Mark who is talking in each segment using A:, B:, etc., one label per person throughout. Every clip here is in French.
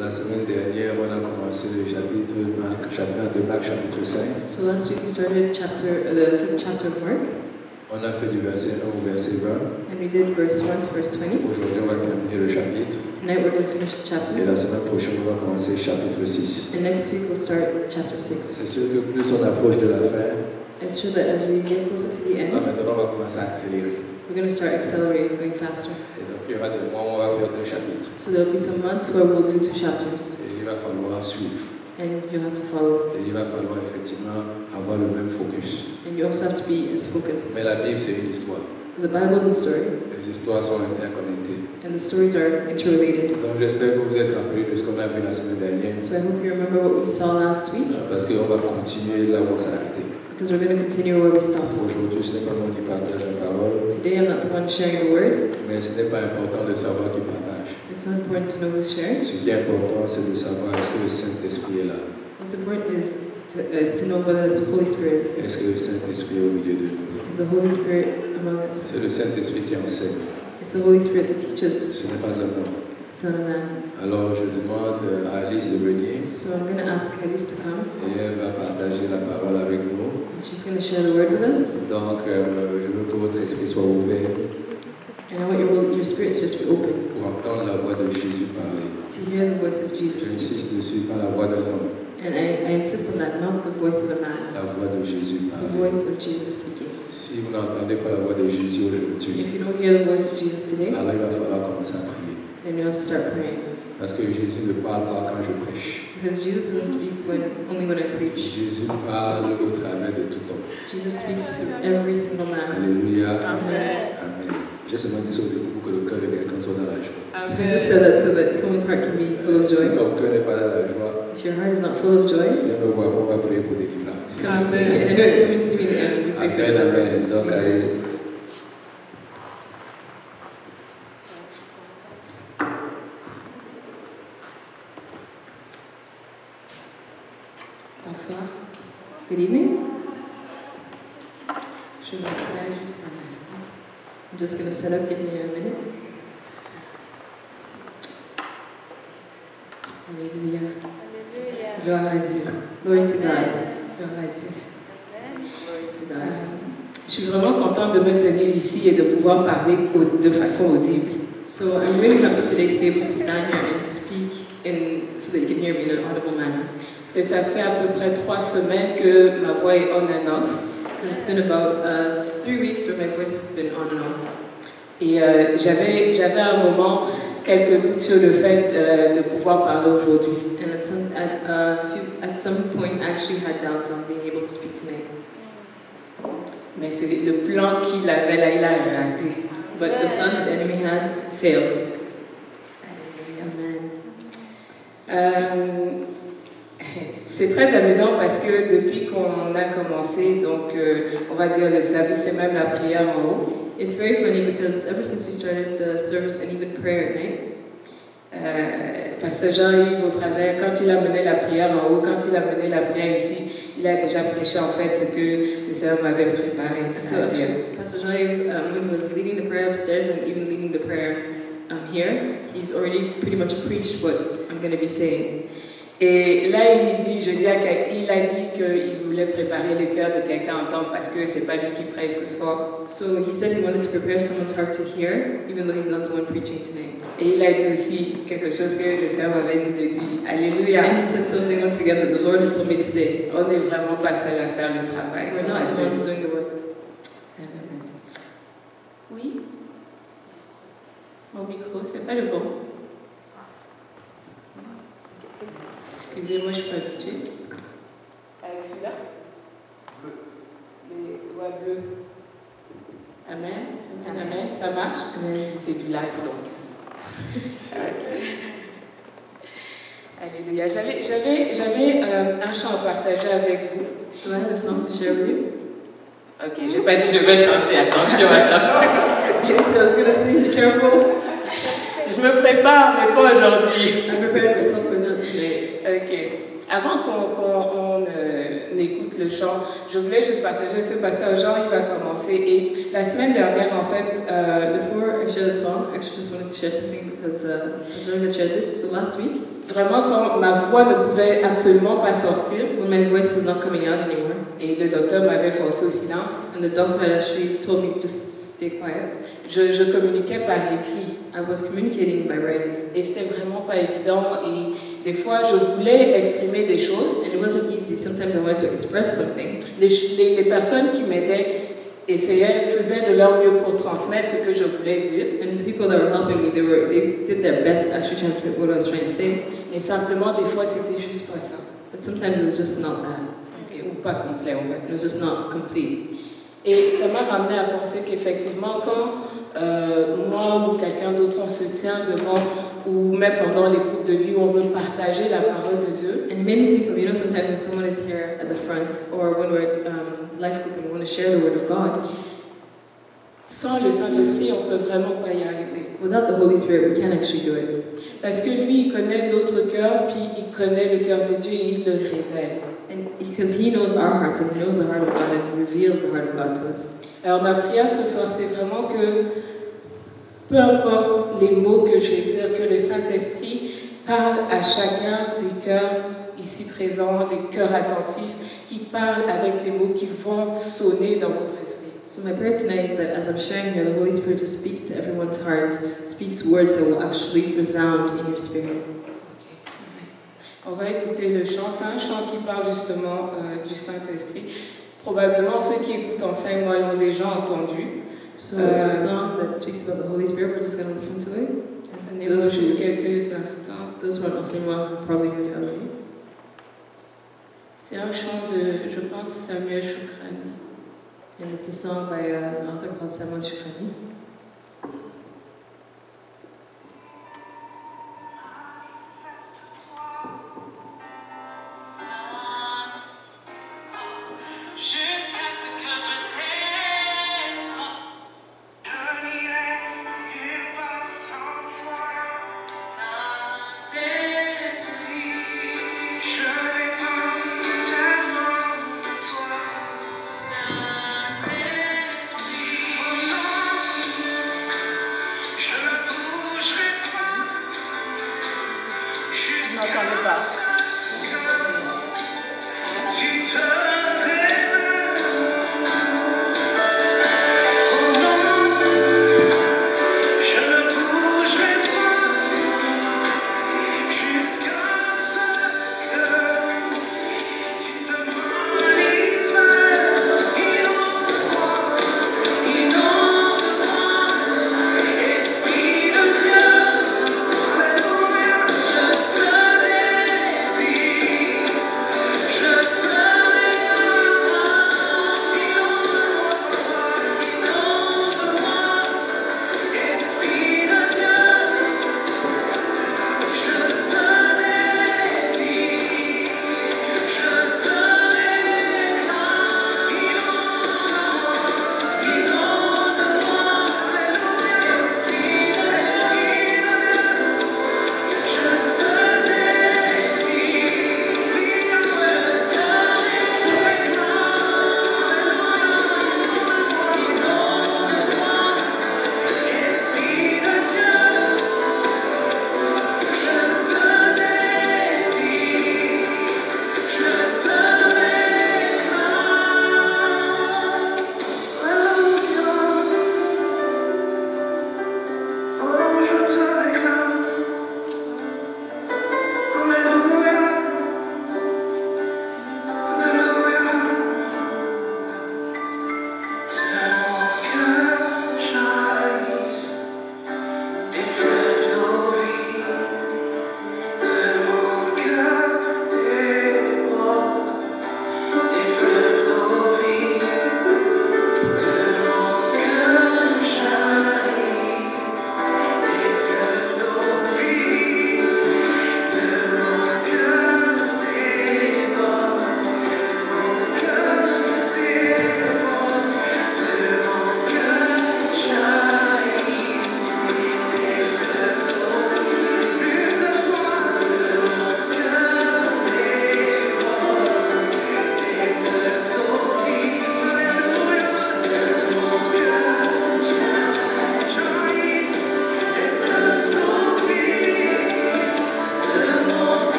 A: La semaine dernière, on a commencé le chapitre de Marc, chapitre 5.
B: So last week we started the 5th chapter of Mark.
A: On a fait du verset 1 au verset 20.
B: And we did verse 1 to verse 20.
A: Aujourd'hui, on va terminer le chapitre.
B: Tonight we're going to finish the chapter.
A: Et la semaine prochaine, on va commencer le chapitre 6.
B: And next week we'll start chapter 6.
A: C'est sûr que plus on approche de la fin,
B: It's true that as we get closer to the end,
A: maintenant on va commencer à accélérer.
B: we're going to start accelerating, going faster.
A: Et donc, il y aura des mois où on va faire 2 chapitres.
B: So there'll be some months where we'll do 2 chapters.
A: Et il va falloir suivre.
B: And you'll have to follow.
A: Et il va falloir effectivement avoir le même focus.
B: And you also have to be as focused.
A: Mais la Bible, c'est une histoire.
B: The Bible is a story.
A: Les histoires sont interconnectées.
B: And the stories are interrelated.
A: Donc j'espère que vous êtes rappelés de ce qu'on a vu la semaine dernière.
B: So I hope you remember what we saw last week.
A: Parce qu'on va continuer là où on s'est arrêté.
B: Because we're going to continue where we stopped.
A: Aujourd'hui, ce n'est pas moi qui partage la parole.
B: Today I'm not the one sharing the word.
A: Mais ce n'est pas important de savoir qui partage.
B: It's not important to know who's sharing.
A: Ce qui est important, c'est de savoir est-ce que le Saint-Esprit est là.
B: What's important is to know whether the Holy Spirit is here.
A: Est-ce que le Saint-Esprit est au milieu de nous?
B: Is the Holy Spirit among us?
A: C'est le Saint-Esprit qui enseigne.
B: It's the Holy Spirit that teaches.
A: Ce n'est pas un homme.
B: It's not a man.
A: Alors je demande à Alice de venir
B: So I'm going to ask Alice to come.
A: et elle va partager la parole avec nous.
B: And she's going to share the word with us.
A: Donc je veux que votre esprit soit ouvert
B: And I want your spirit to just be open.
A: pour entendre la voix de Jésus parler.
B: To hear the voice of Jesus.
A: J'insiste dessus, pas la voix d'un homme.
B: And I insist on that, not the voice of a man.
A: La voix de Jésus
B: The
A: parler.
B: voice of Jesus speaking.
A: Si vous n'entendez pas la voix de Jésus aujourd'hui,
B: If you don't hear the voice of Jesus today,
A: alors il va falloir commencer à prier.
B: then you have to start praying.
A: Parce que Jésus ne parle pas quand je prêche.
B: Because Jesus doesn't speak only when I preach.
A: Jésus parle au travers de tout homme.
B: Jesus speaks through every single man.
A: Alléluia.
B: Amen.
A: Amen. J'ai seulement dit ça pour que le cœur de quelqu'un soit dans la joie.
B: So I just said that so that someone's heart can be full of
A: Si
B: joy.
A: ton cœur n'est pas dans la joie,
B: If your heart is not full of joy,
A: viens me voir, on va prier pour délivrance.
B: come and see me there. We pray for
A: Amen, amen.
B: deliverance.
A: Donc, allez.
B: Bonsoir. Good evening. Je m'installe juste un instant. I'm just going to set up, give me a minute. Alléluia. Gloire à Dieu. Glory to God. Gloire à Dieu. Glory to God.
C: Je suis vraiment contente de me tenir ici et de pouvoir parler de façon audible.
B: So I'm really happy today to be able to stand here and speak so that you can hear me in an audible manner.
C: Parce que ça fait à peu près 3 semaines que ma voix est on and off.
B: Because it's been about 3 weeks where my voice has been on and off.
C: Et j'avais à un moment quelques doutes sur le fait de pouvoir parler aujourd'hui.
B: And at some point I actually had doubts on being able to speak tonight.
C: Mais c'est le plan qu'il avait là, il a raté.
B: But the plan that the enemy had failed.
C: Amen. C'est très amusant parce que depuis qu'on a commencé, donc on va dire le service et même la prière en haut,
B: It's very funny because ever since we started the service and even prayer at night,
C: Pasteur Jean-Yves au travers, quand il a mené la prière en haut, quand il a mené la prière ici, il a déjà prêché en fait ce que le Seigneur m'avait préparé.
B: so Pastor Joy, when he was leading the prayer upstairs and even leading the prayer here, he's already pretty much preached what I'm going to be saying.
C: Et là, il a dit qu'il voulait préparer le cœur de quelqu'un à entendre parce que c'est pas lui qui prêche ce soir.
B: So he said he wanted to prepare someone's heart to hear, even though he's not the one preaching tonight.
C: Et il a dit aussi quelque chose que le Seigneur m'avait dit de dire. Alléluia.
B: And he said something once again that the Lord had told me to say.
C: On n'est vraiment pas seul à faire le travail.
B: We're not the ones doing the work.
C: Oui. Mon micro, c'est pas le bon. Excusez-moi, je suis pas habituée. Avec celui-là? Les doigts bleus. Amen. Amen. Amen. Ça marche?
B: Amen.
C: C'est du live donc. Okay. Alléluia. J'avais un chant à partager avec vous.
B: So I had a song to share with you.
C: Ok, j'ai pas dit je vais chanter. Attention, attention.
B: I was going to sing, be careful.
C: Je me prépare, mais pas aujourd'hui.
B: I prepared myself for not tonight.
C: Ok. Avant qu'on écoute le chant, je voulais juste partager ce pasteur Jean, il va commencer. Et la semaine dernière, en fait,
B: Before I share the song, I actually just wanted to share something because Pastor had shared this. So last week,
C: vraiment quand ma voix ne pouvait absolument pas sortir,
B: when my voice was not coming out anymore,
C: et le docteur m'avait forcé au silence,
B: and the doctor had actually told me to just stay quiet,
C: je communiquais par écrit.
B: I was communicating by writing.
C: Et c'était vraiment pas évident. Et des fois, je voulais exprimer des choses.
B: And it wasn't easy. Sometimes I wanted to express something.
C: Les personnes qui m'aidaient faisaient de leur mieux pour transmettre ce que je voulais dire.
B: And the people that were helping me, they did their best to actually transmit what I was trying to say.
C: Mais simplement, des fois, c'était juste pas ça.
B: But sometimes it was just not that.
C: Ou pas complet, en fait.
B: It was just not complete.
C: Et ça m'a ramené à penser qu'effectivement, quand moi ou quelqu'un d'autre, on se tient devant, ou même pendant les groupes de vie où on veut partager la parole de Dieu.
B: And it made me think of, you know, sometimes when someone is here at the front, or when we're life group and we want to share the word of God,
C: sans le Saint-Esprit, on ne peut vraiment pas y arriver.
B: Without the Holy Spirit, we can't actually do it.
C: Parce que lui, il connaît notre cœur, puis il connaît le cœur de Dieu et il le révèle.
B: And because he knows our hearts and he knows the heart of God and he reveals the heart of God to us.
C: Alors ma prière ce soir, c'est vraiment que peu importe les mots que je vais dire, que le Saint-Esprit parle à chacun des cœurs ici présents, des cœurs attentifs, qui parlent avec des mots qui vont sonner dans votre esprit.
B: So my prayer tonight is that as I'm sharing here, the Holy Spirit just speaks to everyone's heart, speaks words that will actually resound in your spirit.
C: On va écouter le chant. C'est un chant qui parle justement du Saint-Esprit. Probablement ceux qui écoutent Enseigne-moi l'ont déjà entendu.
B: So it's a song that speaks about the Holy Spirit. We're just going to listen to it.
C: Donnez-moi juste quelques instants.
B: Those who are Enseigne-moi have probably heard it already.
C: C'est un chant de, je pense, Samuel Shukrani.
B: And it's a song by an author called Samuel Shukrani.
D: Je te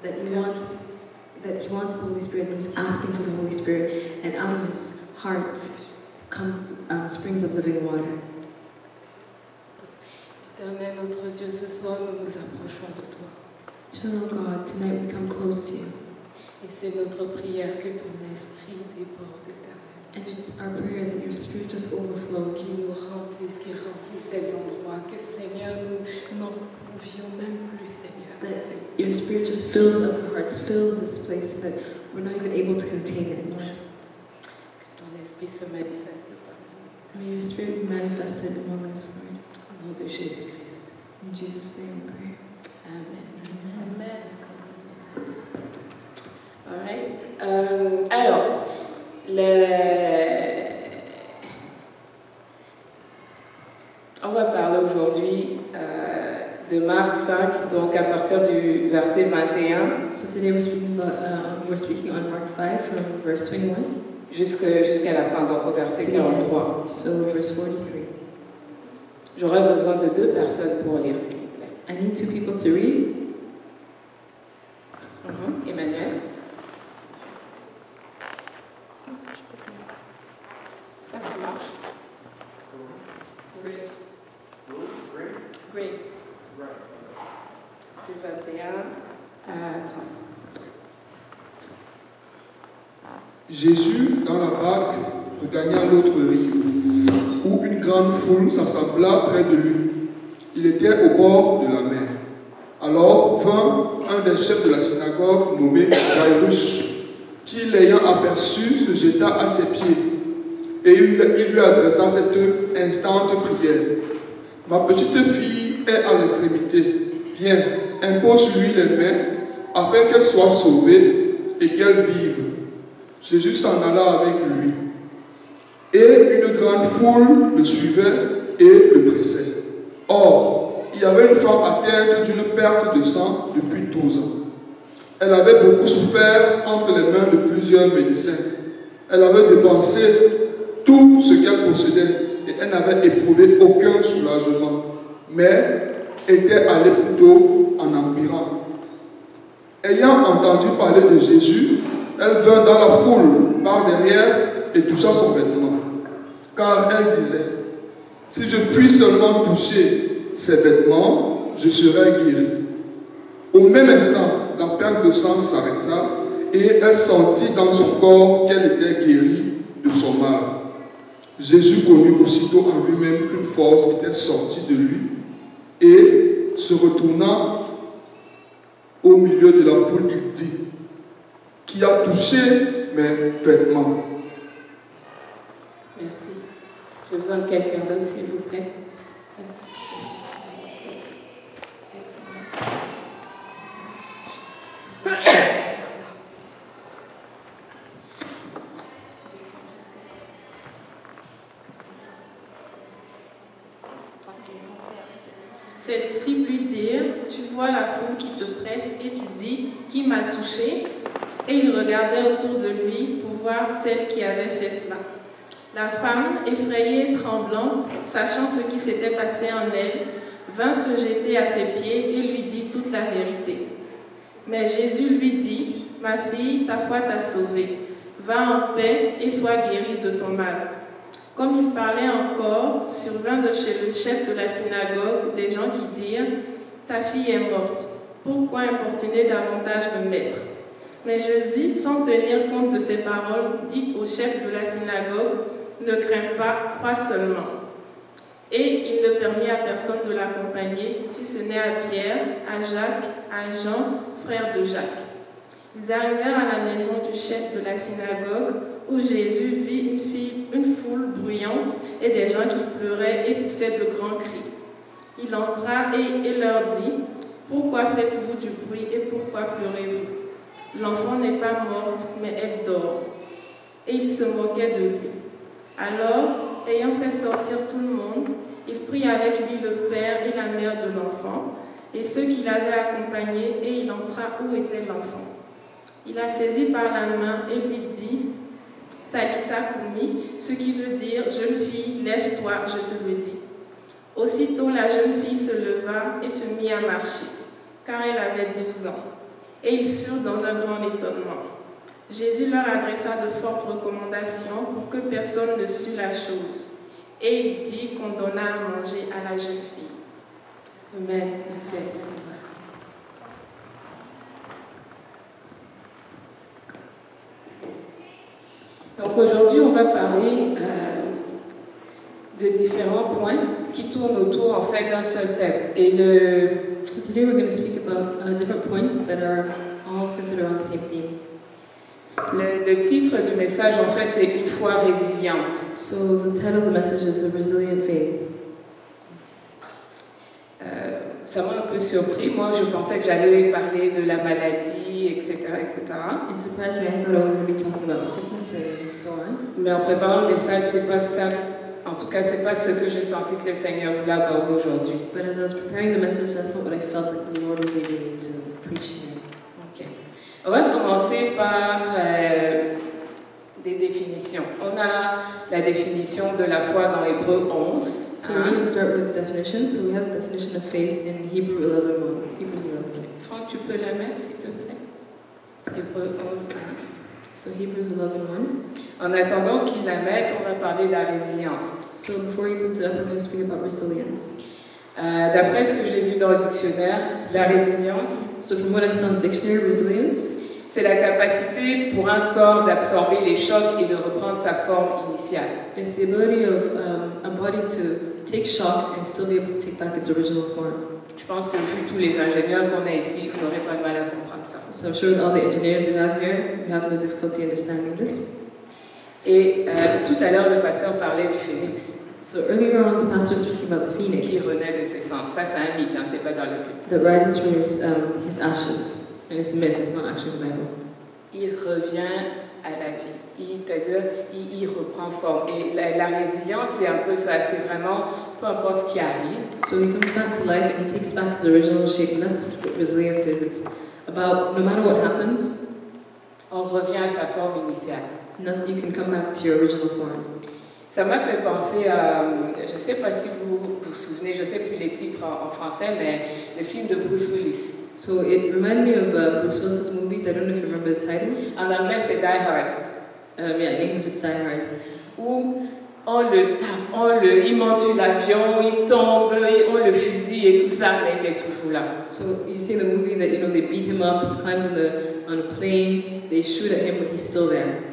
B: that he wants the Holy Spirit, and he's asking for the Holy Spirit, and out of his heart come springs of living water.
C: Éternel, notre Dieu, ce soir, nous nous approchons de toi.
B: Eternal God, tonight we come close to you.
C: Et c'est notre prière que ton esprit déborde, éternel.
B: And it's our prayer that your spirit just overflows.
C: Qu'il nous remplisse, qu'il remplisse cet endroit, que Seigneur, nous n'en pouvions même plus, Seigneur.
B: That your spirit just fills up our hearts, fills this place, that we're not even able to contain it, Lord.
C: Que ton esprit se manifeste parmi nous.
B: May your spirit be manifested among us, Lord.
C: Au nom de Jésus-Christ.
B: In Jesus' name we pray.
C: Amen.
B: Amen.
C: All right. Alors, on va parler aujourd'hui de Marc 5, donc à partir du verset 21.
B: So today we're speaking on Mark 5 from verse 21
C: jusqu'à la fin, donc au verset 43.
B: So verse 43.
C: J'aurais besoin de 2 personnes pour lire, s'il vous plaît.
B: I need 2 people to read.
C: Emmanuel. Ça marche. Great. Du 21 à 30.
D: Jésus, dans la barque, regagna l'autre rive, où une grande foule s'assembla près de lui. Il était au bord de la mer. Alors vint un des chefs de la synagogue nommé Jairus, qui, l'ayant aperçu, se jeta à ses pieds. Et il lui adressa cette instante prière. Ma petite fille est à l'extrémité. Viens, impose sur lui les mains, afin qu'elle soit sauvée et qu'elle vive. Jésus s'en alla avec lui. Et une grande foule le suivait et le pressait. Or, il y avait une femme atteinte d'une perte de sang depuis 12 ans. Elle avait beaucoup souffert entre les mains de plusieurs médecins. Elle avait dépensé tout ce qu'elle possédait et elle n'avait éprouvé aucun soulagement, mais était allée plutôt en empirant. Ayant entendu parler de Jésus, elle vint dans la foule par derrière et toucha son vêtement. Car elle disait, si je puis seulement toucher ses vêtements, je serai guérie. Au même instant, la perte de sang s'arrêta et elle sentit dans son corps qu'elle était guérie de son mal. Jésus connut aussitôt en lui-même qu'une force était sortie de lui et, se retournant au milieu de la foule, il dit, qui a touché mes vêtements?
C: Merci. J'ai besoin de quelqu'un d'autre, s'il vous plaît. Merci.
E: Ses disciples lui dirent, tu vois la foule qui te presse et tu dis, qui m'a touché? Et il regardait autour de lui pour voir celle qui avait fait cela. La femme, effrayée et tremblante, sachant ce qui s'était passé en elle, vint se jeter à ses pieds et lui dit toute la vérité. Mais Jésus lui dit, ma fille, ta foi t'a sauvée. Va en paix et sois guérie de ton mal. Comme il parlait encore, survint de chez le chef de la synagogue des gens qui dirent, ta fille est morte. Pourquoi importuner davantage le maître? Mais Jésus, sans tenir compte de ces paroles, dit au chef de la synagogue, ne crains pas, crois seulement. Et il ne permit à personne de l'accompagner, si ce n'est à Pierre, à Jacques, à Jean, frère de Jacques. Ils arrivèrent à la maison du chef de la synagogue, où Jésus vit une foule bruyante et des gens qui pleuraient et poussaient de grands cris. Il entra et leur dit, pourquoi faites-vous du bruit et pourquoi pleurez-vous? L'enfant n'est pas morte, mais elle dort. Et il se moquait de lui. Alors, ayant fait sortir tout le monde, il prit avec lui le père et la mère de l'enfant, et ceux qui l'avaient accompagné, et il entra où était l'enfant. Il la saisit par la main et lui dit, Talitha Koumi, ce qui veut dire, jeune fille, lève-toi, je te le dis. Aussitôt la jeune fille se leva et se mit à marcher. car elle avait 12 ans. Et ils furent dans un grand étonnement. Jésus leur adressa de fortes recommandations pour que personne ne sût la chose. Et il dit qu'on donna à manger à la jeune fille.
C: Amen. Merci. Donc aujourd'hui, on va parler de différents points qui tournent autour en fait d'un seul thème.
B: So today we're going to speak about different points that are all centered around the same theme.
C: Le titre du message en fait c'est Une foi résiliente.
B: So the title of the message is A Resilient Faith.
C: Ça m'a un peu surpris. Moi, je pensais que j'allais parler de la maladie, etc., etc.
B: It surprised me. I thought I was going to be talking about sickness and so on.
C: Mais en préparant le message, c'est pas ça. En tout cas, c'est pas ce que j'ai senti que le Seigneur voulait aborder aujourd'hui.
B: But as I was preparing the message, that's not what I felt like the Lord was leading me to preach today.
C: Ok. On va commencer par des définitions. On a la définition de la foi dans Hébreux 11.
B: So we're going to start with definition. So we have the definition of faith in Hebrews 11:1. Hebrews 11.
C: Franck, tu peux la mettre, s'il te plaît? Hébreux 11, 1.
B: So Hebrews 11:1.
C: En attendant qu'il la mette, on va parler de la résilience.
B: So before you put it up, we're going to speak about resilience.
C: D'après ce que j'ai vu dans le dictionnaire, la résilience,
B: So from what I saw in the dictionary, resilience,
C: c'est la capacité pour un corps d'absorber les chocs et de reprendre sa forme initiale.
B: it's the ability of a body to take shock and still be able to take back its original form.
C: Je pense que vu tous les ingénieurs qu'on a ici, vous n'aurez pas de mal à comprendre ça.
B: So I'm sure with all the engineers we have here, you have no difficulty understanding this.
C: Et tout à l'heure, le pasteur parlait du phénix
B: So earlier on, the pastor was speaking about the
C: qui
B: phoenix
C: renaît de ses cendres. Ça, c'est un mythe, hein, c'est pas dans la Bible.
B: that rises from his ashes. And it's a myth, it's not actually in the Bible.
C: Il revient à la vie. C'est-à-dire, il reprend forme. Et la résilience, c'est un peu ça. C'est vraiment, peu importe ce qui arrive,
B: So he comes back to life and he takes back his original shape, and that's what resilience is. It's about no matter what happens,
C: on revient à sa forme initiale.
B: you can come back to your original form.
C: Ça m'a fait penser à, je ne sais pas si vous vous souvenez, je ne sais plus les titres en français, mais le film de Bruce Willis.
B: So it reminded me of Bruce Willis's movies. I don't know if you remember the title.
C: En anglais, c'est Die Hard.
B: Yeah, in English it's Die Hard.
C: Où on le tape, il monte sur l'avion, il tombe, on le fusille et tout ça, mais il est toujours là.
B: So you see in the movie that they beat him up, he climbs on a plane, they shoot at him, but he's still there.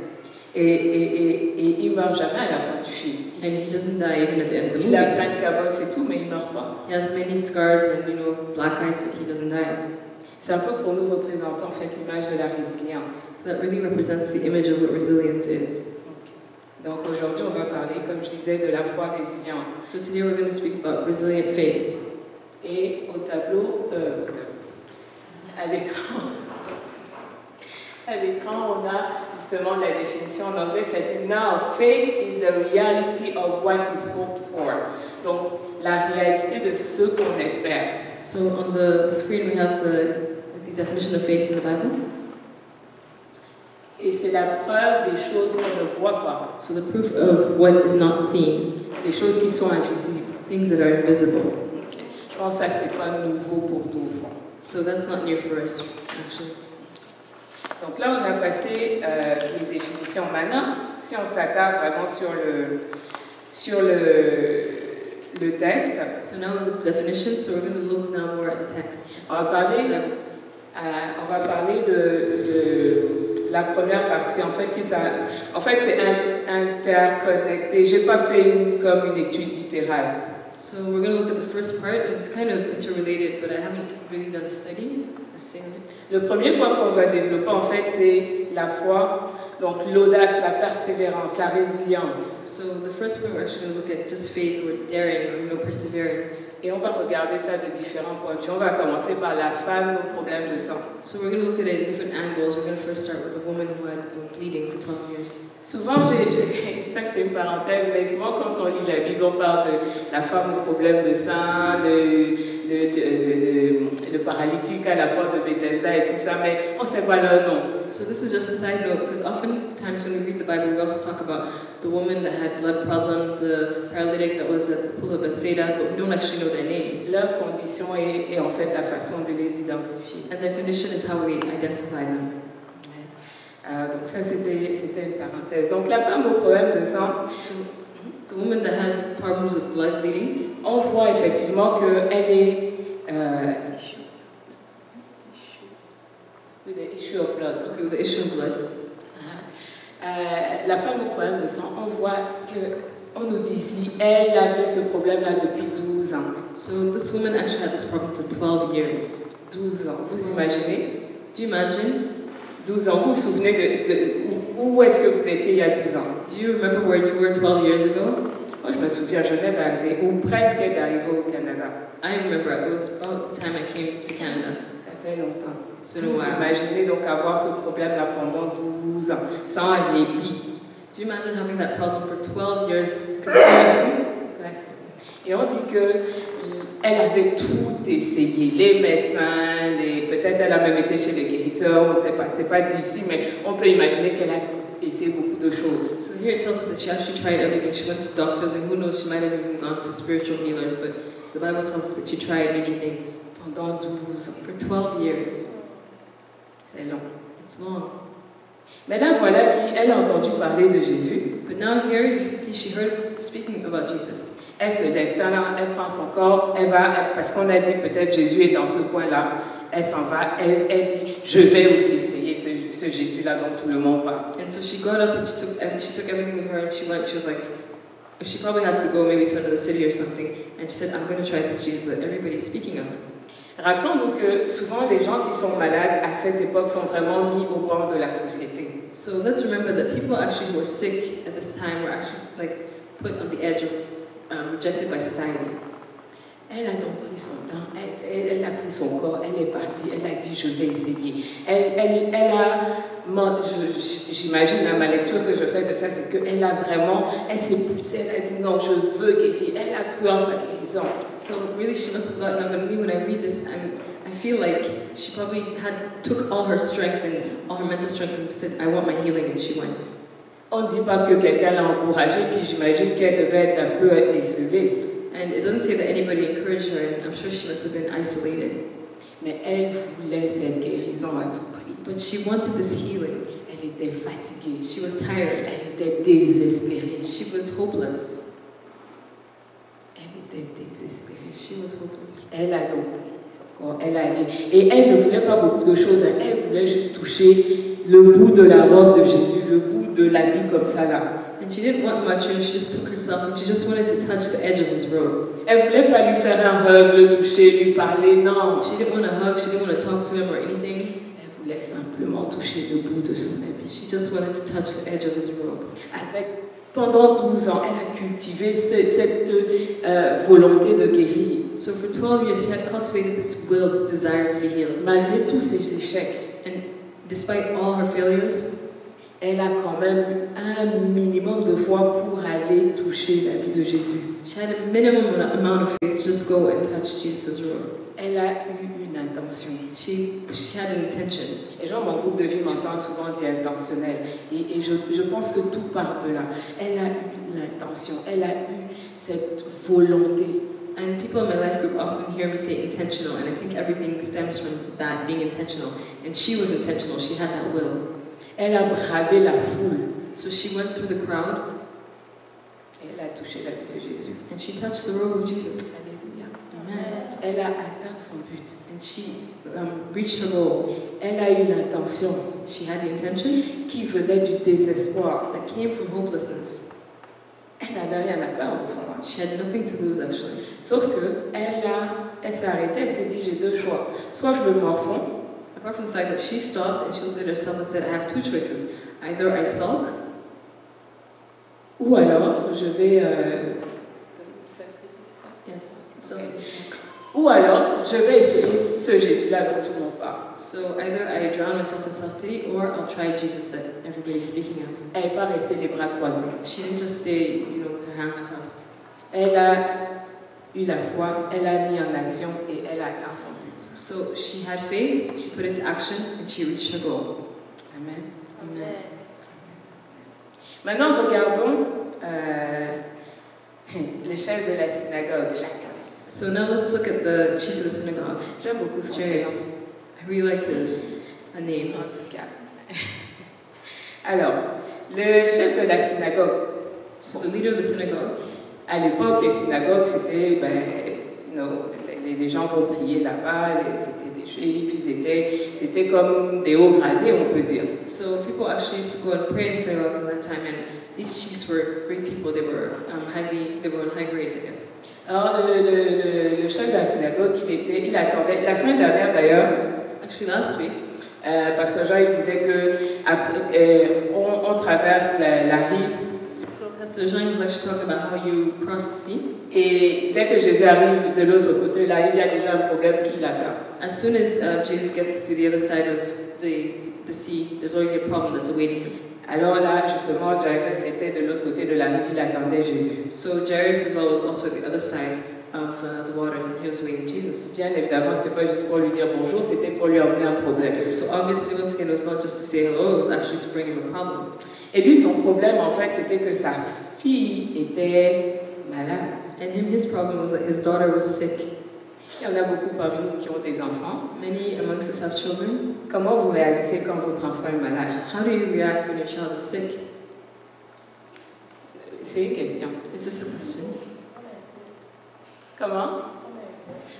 C: Et il ne meurt jamais à la fin du film.
B: And he doesn't die even at the end of the
C: Il a
B: movie.
C: plein de cabosses et tout, mais il ne meurt pas.
B: He has many scars and black eyes, but he doesn't die.
C: C'est un peu pour nous représenter en fait l'image de la résilience.
B: So that really represents the image of what resilience is.
C: Donc aujourd'hui, on va parler, comme je disais, de la foi résiliente.
B: So today we're going to speak about resilient faith.
C: Et au tableau, à l'écran, on a justement la définition en anglais, c'est Now, faith is the reality of what is hoped for. Donc, la réalité de ce qu'on espère.
B: So on the screen we have the definition of faith in the Bible.
C: Et c'est la preuve des choses qu'on ne voit pas,
B: So the proof of what is not seen,
C: des choses qui sont invisibles.
B: things that are invisible.
C: Okay. Je pense que ça, c'est pas nouveau pour nous, au fond.
B: So that's not new for us, actually.
C: Donc là, on a passé les définitions. Maintenant, si on s'attarde vraiment sur le texte,
B: So now the definition, so we're going to look now more at the text.
C: on va parler de la première partie, en fait, c'est interconnecté. J'ai pas fait comme une étude littérale.
B: So we're going to look at the first part, and it's kind of interrelated, but I haven't really done a study.
C: Le premier point qu'on va développer, en fait, c'est la foi, donc l'audace, la persévérance, la résilience.
B: So the first point we're actually going to look at is just faith or daring or perseverance.
C: Et on va regarder ça de différents points de vue. On va commencer par la femme aux problèmes de sang.
B: So we're going to look at it in different angles. We're going to first start with the woman who had been bleeding for 12 years.
C: Souvent, ça c'est une parenthèse, mais souvent quand on lit la Bible, on parle de la femme aux problèmes de sang, le paralytique à la porte de Bethesda et tout ça, mais on ne sait pas leur nom.
B: So this is just a side note, because oftentimes when we read the Bible, we also talk about the woman that had blood problems, the paralytic that was at the pool of Bethsaida, but we don't actually know their names.
C: Leur condition est en fait la façon de les identifier.
B: And their condition is how we identify them.
C: Donc ça, c'était une parenthèse. Donc la femme au problème de sang,
B: So the woman that had problems with blood bleeding,
C: on voit effectivement qu'elle est... with the issue of blood.
B: okay, with the issue of blood.
C: La femme au problème de sang, on voit qu'on nous dit ici, elle avait ce problème-là depuis 12 ans.
B: So this woman actually had this problem for 12 years.
C: 12 ans, vous imaginez?
B: Do you imagine?
C: 12 ans, vous vous souvenez où est-ce que vous étiez il y a 12 ans?
B: Do you remember where you were 12 years ago?
C: Moi, je me souviens, je venais d'arriver, ou presque d'arriver au Canada.
B: I remember it was about the time I came to Canada.
C: Ça fait longtemps.
B: It's been a
C: Vous
B: while.
C: imaginez donc avoir ce problème-là pendant 12 ans, sans répit.
B: Do you imagine having that problem for 12 years continuously?
C: Presque. Et on dit qu'elle avait tout essayé, les médecins, peut-être elle a même été chez les guérisseurs, on ne sait pas, c'est pas d'ici, mais on peut imaginer qu'elle a essayé beaucoup de choses.
B: So here it tells us that she actually tried everything. She went to doctors, and who knows, she might have even gone to spiritual healers, but the Bible tells us that she tried many things.
C: Pendant 12 ans.
B: For 12 years.
C: C'est long.
B: It's long.
C: Mais là, voilà qu'elle a entendu parler de Jésus.
B: But now here you can see she heard speaking about Jesus.
C: Elle se lève, elle prend son corps, elle va, parce qu'on a dit peut-être Jésus est dans ce coin-là, elle s'en va, elle dit, je vais aussi essayer ce Jésus-là dont tout le monde parle.
B: And so she got up and she took everything with her and she went. She was like, she probably had to go maybe to another city or something. And she said, I'm going to try this Jesus that everybody's speaking of.
C: Rappelons-nous que souvent les gens qui sont malades à cette époque sont vraiment mis au banc de la société.
B: So let's remember that people actually who were sick at this time were actually like put on the edge of rejected by society.
C: Elle a donc pris son temps, elle a pris son corps, elle est partie, elle a dit je vais essayer. J'imagine ma lecture que je fais de ça, c'est qu'elle a vraiment, elle s'est poussée, elle a dit non, je veux guérir, elle a cru en sa guérison.
B: So really she must have gotten up, and me when I read this, I feel like she probably took all her strength and all her mental strength and said, I want my healing, and she went.
C: On ne dit pas que quelqu'un l'a encouragée, puis j'imagine qu'elle devait être un peu esselée.
B: And it doesn't say that anybody encouraged her, and I'm sure she must have been isolated.
C: Mais elle voulait cette guérison à tout prix.
B: But she wanted this healing.
C: Elle était fatiguée.
B: She was tired.
C: Elle était désespérée.
B: She was hopeless.
C: Elle était désespérée.
B: She was hopeless.
C: Elle a donc pris son corps, elle a allé. Et elle ne voulait pas beaucoup de choses. Elle voulait juste toucher le bout de la robe de Jésus, le bout de l'habit comme ça là.
B: And she didn't want much, and she just took herself, and she just wanted to touch the edge of his robe.
C: Elle voulait pas lui faire un hug, le toucher, lui parler, non.
B: She didn't want to hug, she didn't want to talk to him or anything.
C: Elle voulait simplement toucher le bout de son habit.
B: She just wanted to touch the edge of his robe.
C: Pendant 12 ans, elle a cultivé cette volonté de guérir.
B: So for 12 years, she had cultivated this will, this desire to be healed.
C: Malgré tous ses échecs,
B: And despite all her failures,
C: elle a quand même eu un minimum de foi pour aller toucher l'habit de Jésus.
B: she had a minimum amount of faith to just go and touch Jesus' robe.
C: Elle a eu une intention.
B: She had an intention.
C: Les gens, mon groupe de vie m'entendent souvent dire intentionnel. Et je pense que tout part de là. Elle a eu l'intention. Elle a eu cette volonté.
B: And people in my life group often hear me say intentional, and I think everything stems from that, being intentional. And she was intentional. She had that will.
C: Elle a bravé la foule.
B: So she went through the crowd.
C: Et elle a touché l'habit de Jésus.
B: And she touched the robe of Jesus.
C: Alléluia.
B: Amen.
C: Elle a atteint son but.
B: And she reached her goal.
C: Elle a eu l'intention
B: She had the intention
C: qui venait du désespoir.
B: that came from hopelessness.
C: Elle n'avait rien à perdre au fond.
B: She had nothing to lose, actually.
C: Sauf que elle s'est arrêtée, elle s'est dit j'ai deux choix. Soit je me morfonds,
B: Apart from the fact that she stopped and she looked at herself and said, I have two choices. Either I sulk,
C: ou alors je vais
B: yes, so,
C: ou alors je vais essayer ce Jésus-là dont tout le monde parle.
B: so either I drown myself in self-pity or I'll try Jesus that everybody's speaking of.
C: Elle n'est pas restée les bras croisés.
B: She didn't just stay, with her hands crossed.
C: Elle a eu la foi, elle a mis en action et elle a atteint son but.
B: So she had faith, she put it into action, and she reached her goal.
C: Amen.
B: Amen.
C: Maintenant, regardons le chef de la synagogue, Jairus.
B: So now let's look at the chief of the synagogue.
C: J'aime beaucoup son prénom.
B: Jairus. I really like his name.
C: En tout cas. Alors, le chef de la synagogue,
B: So the leader of the synagogue,
C: à l'époque, les synagogues, c'était, les gens vont prier là-bas, c'était des juifs, c'était comme des hauts gradés, on peut dire.
B: so people actually used to go and pray in synagogues at that time, and these chiefs were great people. They were on high grade, I guess.
C: Alors, le chef de la synagogue, il attendait, la semaine dernière d'ailleurs,
B: Actually, last week,
C: Pasteur Jean il disait que on traverse la rive
B: so Pastor Jean was actually talking about how you cross the sea.
C: et dès que Jésus arrive de l'autre côté de la rive, il y a déjà un problème qui l'attend.
B: As soon as Jesus gets to the other side of the sea, there's already a problem that's awaiting him.
C: Alors là, justement, Jairus était de l'autre côté de la rive, il attendait Jésus.
B: So Jairus as well was also at the other side of the waters, and he was waiting Jesus.
C: Bien évidemment, c'était pas juste pour lui dire bonjour, c'était pour lui emmener un problème.
B: So obviously, once again, it was not just to say hello, it was actually to bring him a problem.
C: Et lui, son problème, en fait, c'était que sa fille était malade.
B: And his problem was that his daughter was sick.
C: Il y en a beaucoup parmi nous qui ont des enfants.
B: Many amongst us have children.
C: Comment vous réagissez quand votre enfant est malade?
B: How do you react when your child is sick?
C: C'est une question.
B: It's just a question.
C: Comment?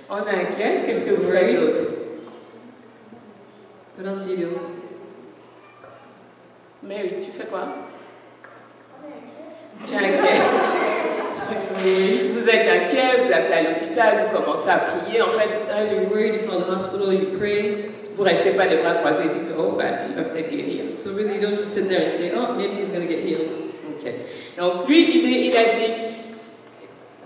C: On est inquiet. Qu'est-ce que vous faites d'autre?
B: What else do you do?
C: Mary, tu fais quoi? Tu es inquiet. Vous êtes inquiet, vous appelez à l'hôpital, vous commencez à prier. En fait,
B: So you're worried, you call the hospital, you pray.
C: vous ne restez pas les bras croisés et dites oh, il va peut-être guérir.
B: So really, you don't just sit there and say, oh, maybe he's going to get healed.
C: Okay. Donc lui, il a dit,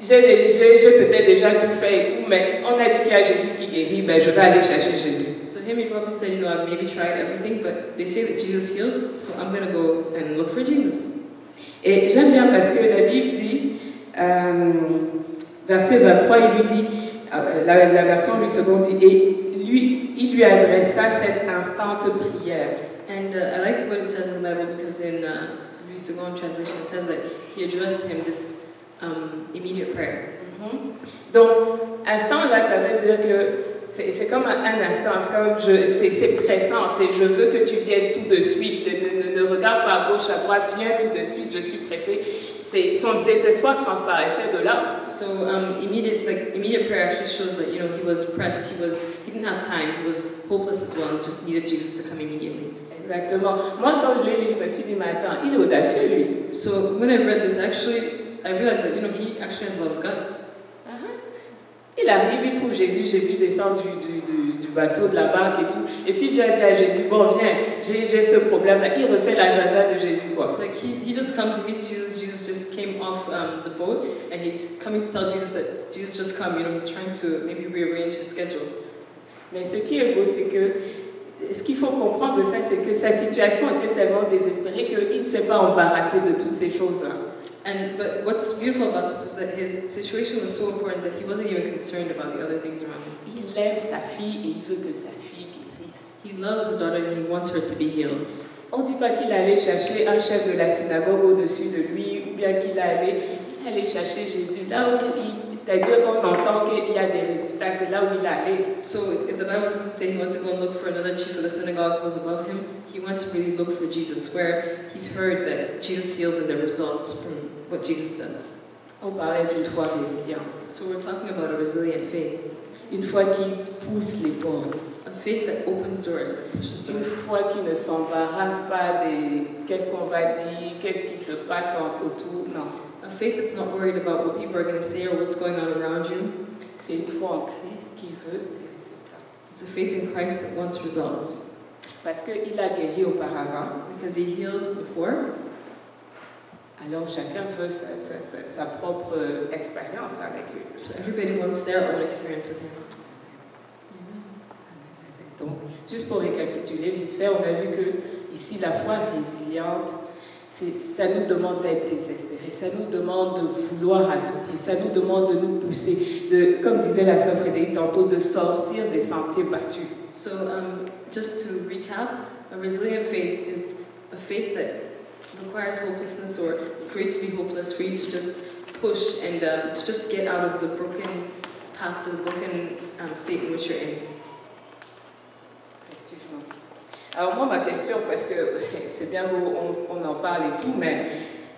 C: j'ai peut-être déjà tout fait et tout, mais on a dit qu'il y a Jésus qui guérit, ben je vais aller chercher Jésus.
B: So him, he probably said, you know, I've maybe tried everything, but they say that Jesus heals, so I'm going to go and look for Jesus.
C: Et j'aime bien parce que la Bible dit, verset 23, il lui dit, la version lui seconde dit, et il lui adressa cette instante prière.
B: And I like what it says in the Bible because in Louis II translation it says that he addressed him this immediate prayer.
C: Donc, instant là, ça veut dire que c'est comme un instant, c'est pressant, c'est je veux que tu viennes tout de suite, ne regarde pas à gauche, à droite, viens tout de suite, je suis pressé. Son désespoir transparaissait de là.
B: So immediate prayer actually shows that, you know, he was pressed, he didn't have time, he was hopeless as well, just needed Jesus to come immediately.
C: Exactement. Moi, quand je l'ai lu, je me suis dit, mais attends, il est audacieux, lui.
B: So when I read this, actually, I realized that, you know, he actually has a lot of guts.
C: Il arrive, il trouve Jésus, Jésus descend du bateau, de la barque et tout, et puis il vient dire à Jésus, bon viens, j'ai ce problème-là, il refait l'agenda de Jésus, quoi.
B: Like he just comes, he meets Jesus, Jesus just came off the boat, and he's coming to tell Jesus that Jesus just come, you know, he's trying to maybe rearrange his schedule.
C: Mais ce qui est beau, c'est que, ce qu'il faut comprendre de ça, c'est que sa situation était tellement désespérée qu'il ne s'est pas embarrassé de toutes ces choses-là.
B: But what's beautiful about this is that his situation was so important that he wasn't even concerned about the other things around him.
C: Il aime sa fille et il veut que sa fille guérisse.
B: He loves his daughter and he wants her to be healed.
C: On ne dit pas qu'il allait chercher un chef de la synagogue au-dessus de lui, ou bien qu'il allait chercher Jésus. Là où c'est-à-dire qu'on entend qu'il y a des résultats, c'est là où il allait.
B: So if the Bible doesn't say he went to go and look for another chief of the synagogue who was above him, he went to really look for Jesus, where he's heard that Jesus heals and the results from what Jesus does.
C: On parlait d'une foi résiliente.
B: So we're talking about a resilient faith.
C: Une foi qui pousse les portes.
B: A faith that opens doors, pushes
C: Une
B: doors.
C: foi qui ne s'embarrasse pas de qu'est-ce qu'on va dire, qu'est-ce qui se passe autour. Non.
B: A faith that's not worried about what people are going to say or what's going on around you.
C: C'est une foi en Christ qui veut des résultats.
B: It's a faith in Christ that wants results.
C: Parce qu'il a guéri auparavant.
B: Because he healed before.
C: Alors chacun veut sa propre expérience avec lui.
B: So everybody wants their own experience with him.
C: Donc, juste pour récapituler vite fait, on a vu que ici la foi résiliente, ça nous demande d'être désespérés, ça nous demande de vouloir à tout prix, ça nous demande de nous pousser, comme disait la sœur Frédéric tantôt, de sortir des sentiers battus.
B: So just to recap, a resilient faith is a faith that requires hopelessness, or for you to be hopeless, for you to just push and to just get out of the broken paths or the broken state in which you're in.
C: Effectivement. Alors moi, ma question, parce que c'est bien on en parle et tout, mais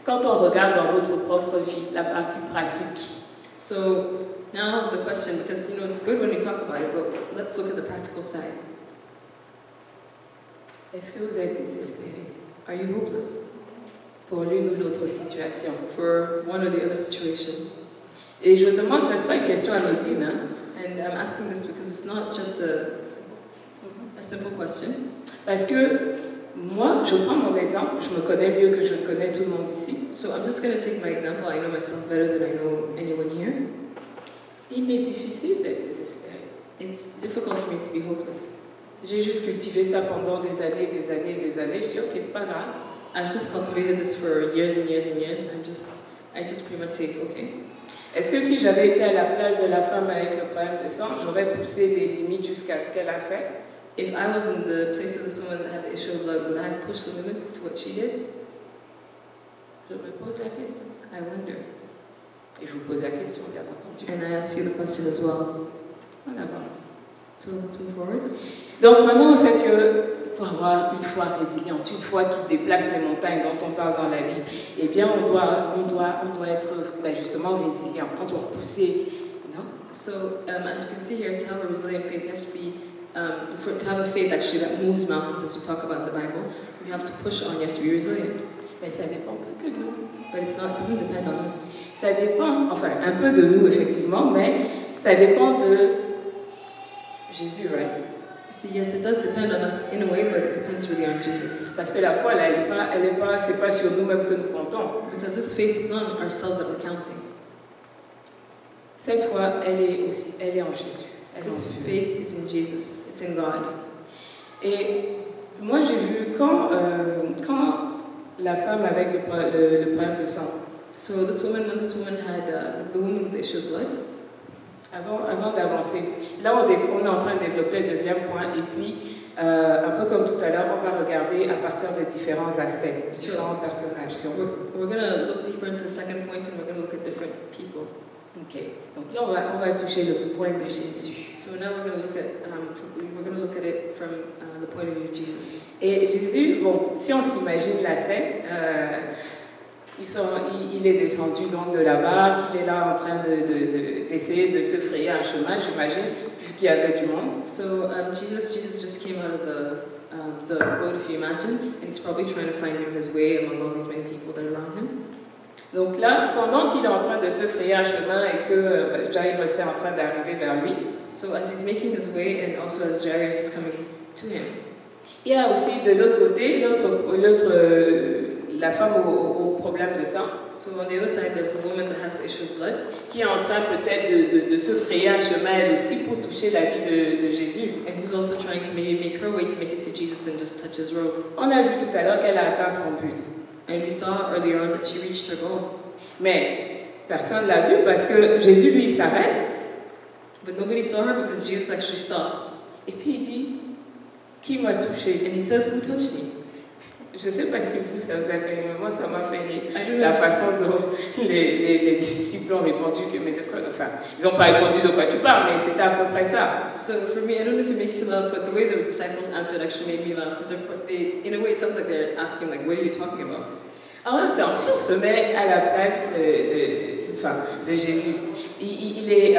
C: quand on regarde dans notre propre vie, la partie pratique.
B: So now the question, because you know it's good when we talk about it, but let's look at the practical side.
C: Est-ce que vous êtes désespéré
B: Are you hopeless
C: pour l'une ou l'autre situation?
B: for one or the other situation?
C: Et je demande, ça c'est pas une question anodine, hein?
B: And I'm asking this because it's not just a simple question.
C: Parce que moi, je prends mon exemple, je me connais mieux que je connais tout le monde ici.
B: So I'm just going to take my example. I know myself better than I know anyone here.
C: Il m'est difficile d'être désespéré.
B: It's difficult for me to be hopeless.
C: J'ai juste cultivé ça pendant des années, des années, des années. Je dis, ok, c'est pas grave.
B: I've just cultivated this for years and years and years. I just pretty much say it's okay.
C: Est-ce que si j'avais été à la place de la femme avec le problème de sang, j'aurais poussé des limites jusqu'à ce qu'elle a fait?
B: If I was in the place of this woman that had the issue of blood, would I have pushed the limits to what she did?
C: Je me pose la question.
B: I wonder.
C: Et je vous pose la question, bien entendu.
B: And I ask you the question as well.
C: On avance.
B: So let's move forward.
C: Donc maintenant, on sait que pour avoir une foi résiliente, une foi qui déplace les montagnes dont on parle dans la Bible, eh bien, on doit être justement résilient. On doit pousser, you know?
B: So as you can see here, to have a resilient faith, you have to be, to have a faith actually that moves mountains, as we talk about in the Bible, you have to push on, you have to be resilient.
C: Mais ça dépend pas que de nous.
B: But it doesn't depend on us.
C: Ça dépend, enfin, un peu de nous, effectivement, mais ça dépend de Jésus, right?
B: See, yes, it does depend on us in a way, but it depends really on Jesus.
C: Parce que la foi, c'est pas sur nous-mêmes que nous comptons.
B: Because this faith is not on ourselves that we're counting.
C: Cette foi, elle est en Jésus.
B: This faith is in Jesus. It's in God.
C: Et moi, j'ai vu quand la femme avec le problème de sang.
B: So this woman, when this woman had the woman with the issue of blood.
C: Avant d'avancer, là on est en train de développer le deuxième point et puis un peu comme tout à l'heure, on va regarder à partir de différents aspects, différents personnages.
B: We're going to look deeper into the second point and we're going to look at different people.
C: Ok, donc là on va toucher le point de Jésus.
B: So now we're going to look at it from the point of view of Jesus.
C: Et Jésus, bon, si on s'imagine la scène, il est descendu donc de la barque, il est là en train d'essayer de se frayer un chemin, j'imagine, vu qu'il y avait du monde.
B: So Jesus just came out of the boat, if you imagine, and he's probably trying to find his way among all these many people that are around him.
C: Donc là, pendant qu'il est en train de se frayer un chemin et que Jairus est en train d'arriver vers lui,
B: so as he's making his way and also as Jairus is coming to him,
C: il y a aussi de l'autre côté la femme au problème de sang.
B: So on the other side, there's the woman that has the issue of blood,
C: qui est en train peut-être de se frayer un chemin elle aussi pour toucher la vie de Jésus.
B: and who's also trying to maybe make her way to make it to Jesus and just touch his robe.
C: On a vu tout à l'heure qu'elle a atteint son but.
B: And we saw earlier on that she reached her goal.
C: Mais personne ne l'a vu parce que Jésus, lui, il s'arrête.
B: But nobody saw her because Jesus actually stops.
C: Et puis il dit, qui m'a touché?
B: And he says, who touched me?
C: Je ne sais pas si vous, ça vous a fait rire, mais moi, ça m'a fait rire. La façon dont les disciples ont répondu que, mais de quoi, enfin, ils n'ont pas répondu de quoi tu parles, mais c'était à peu près ça.
B: So for me, I don't know if it makes you laugh, but the way the disciples answered actually made me laugh because in a way it sounds like they're asking, like, what are you talking about?
C: En même temps, si on se met à la place de Jésus, il est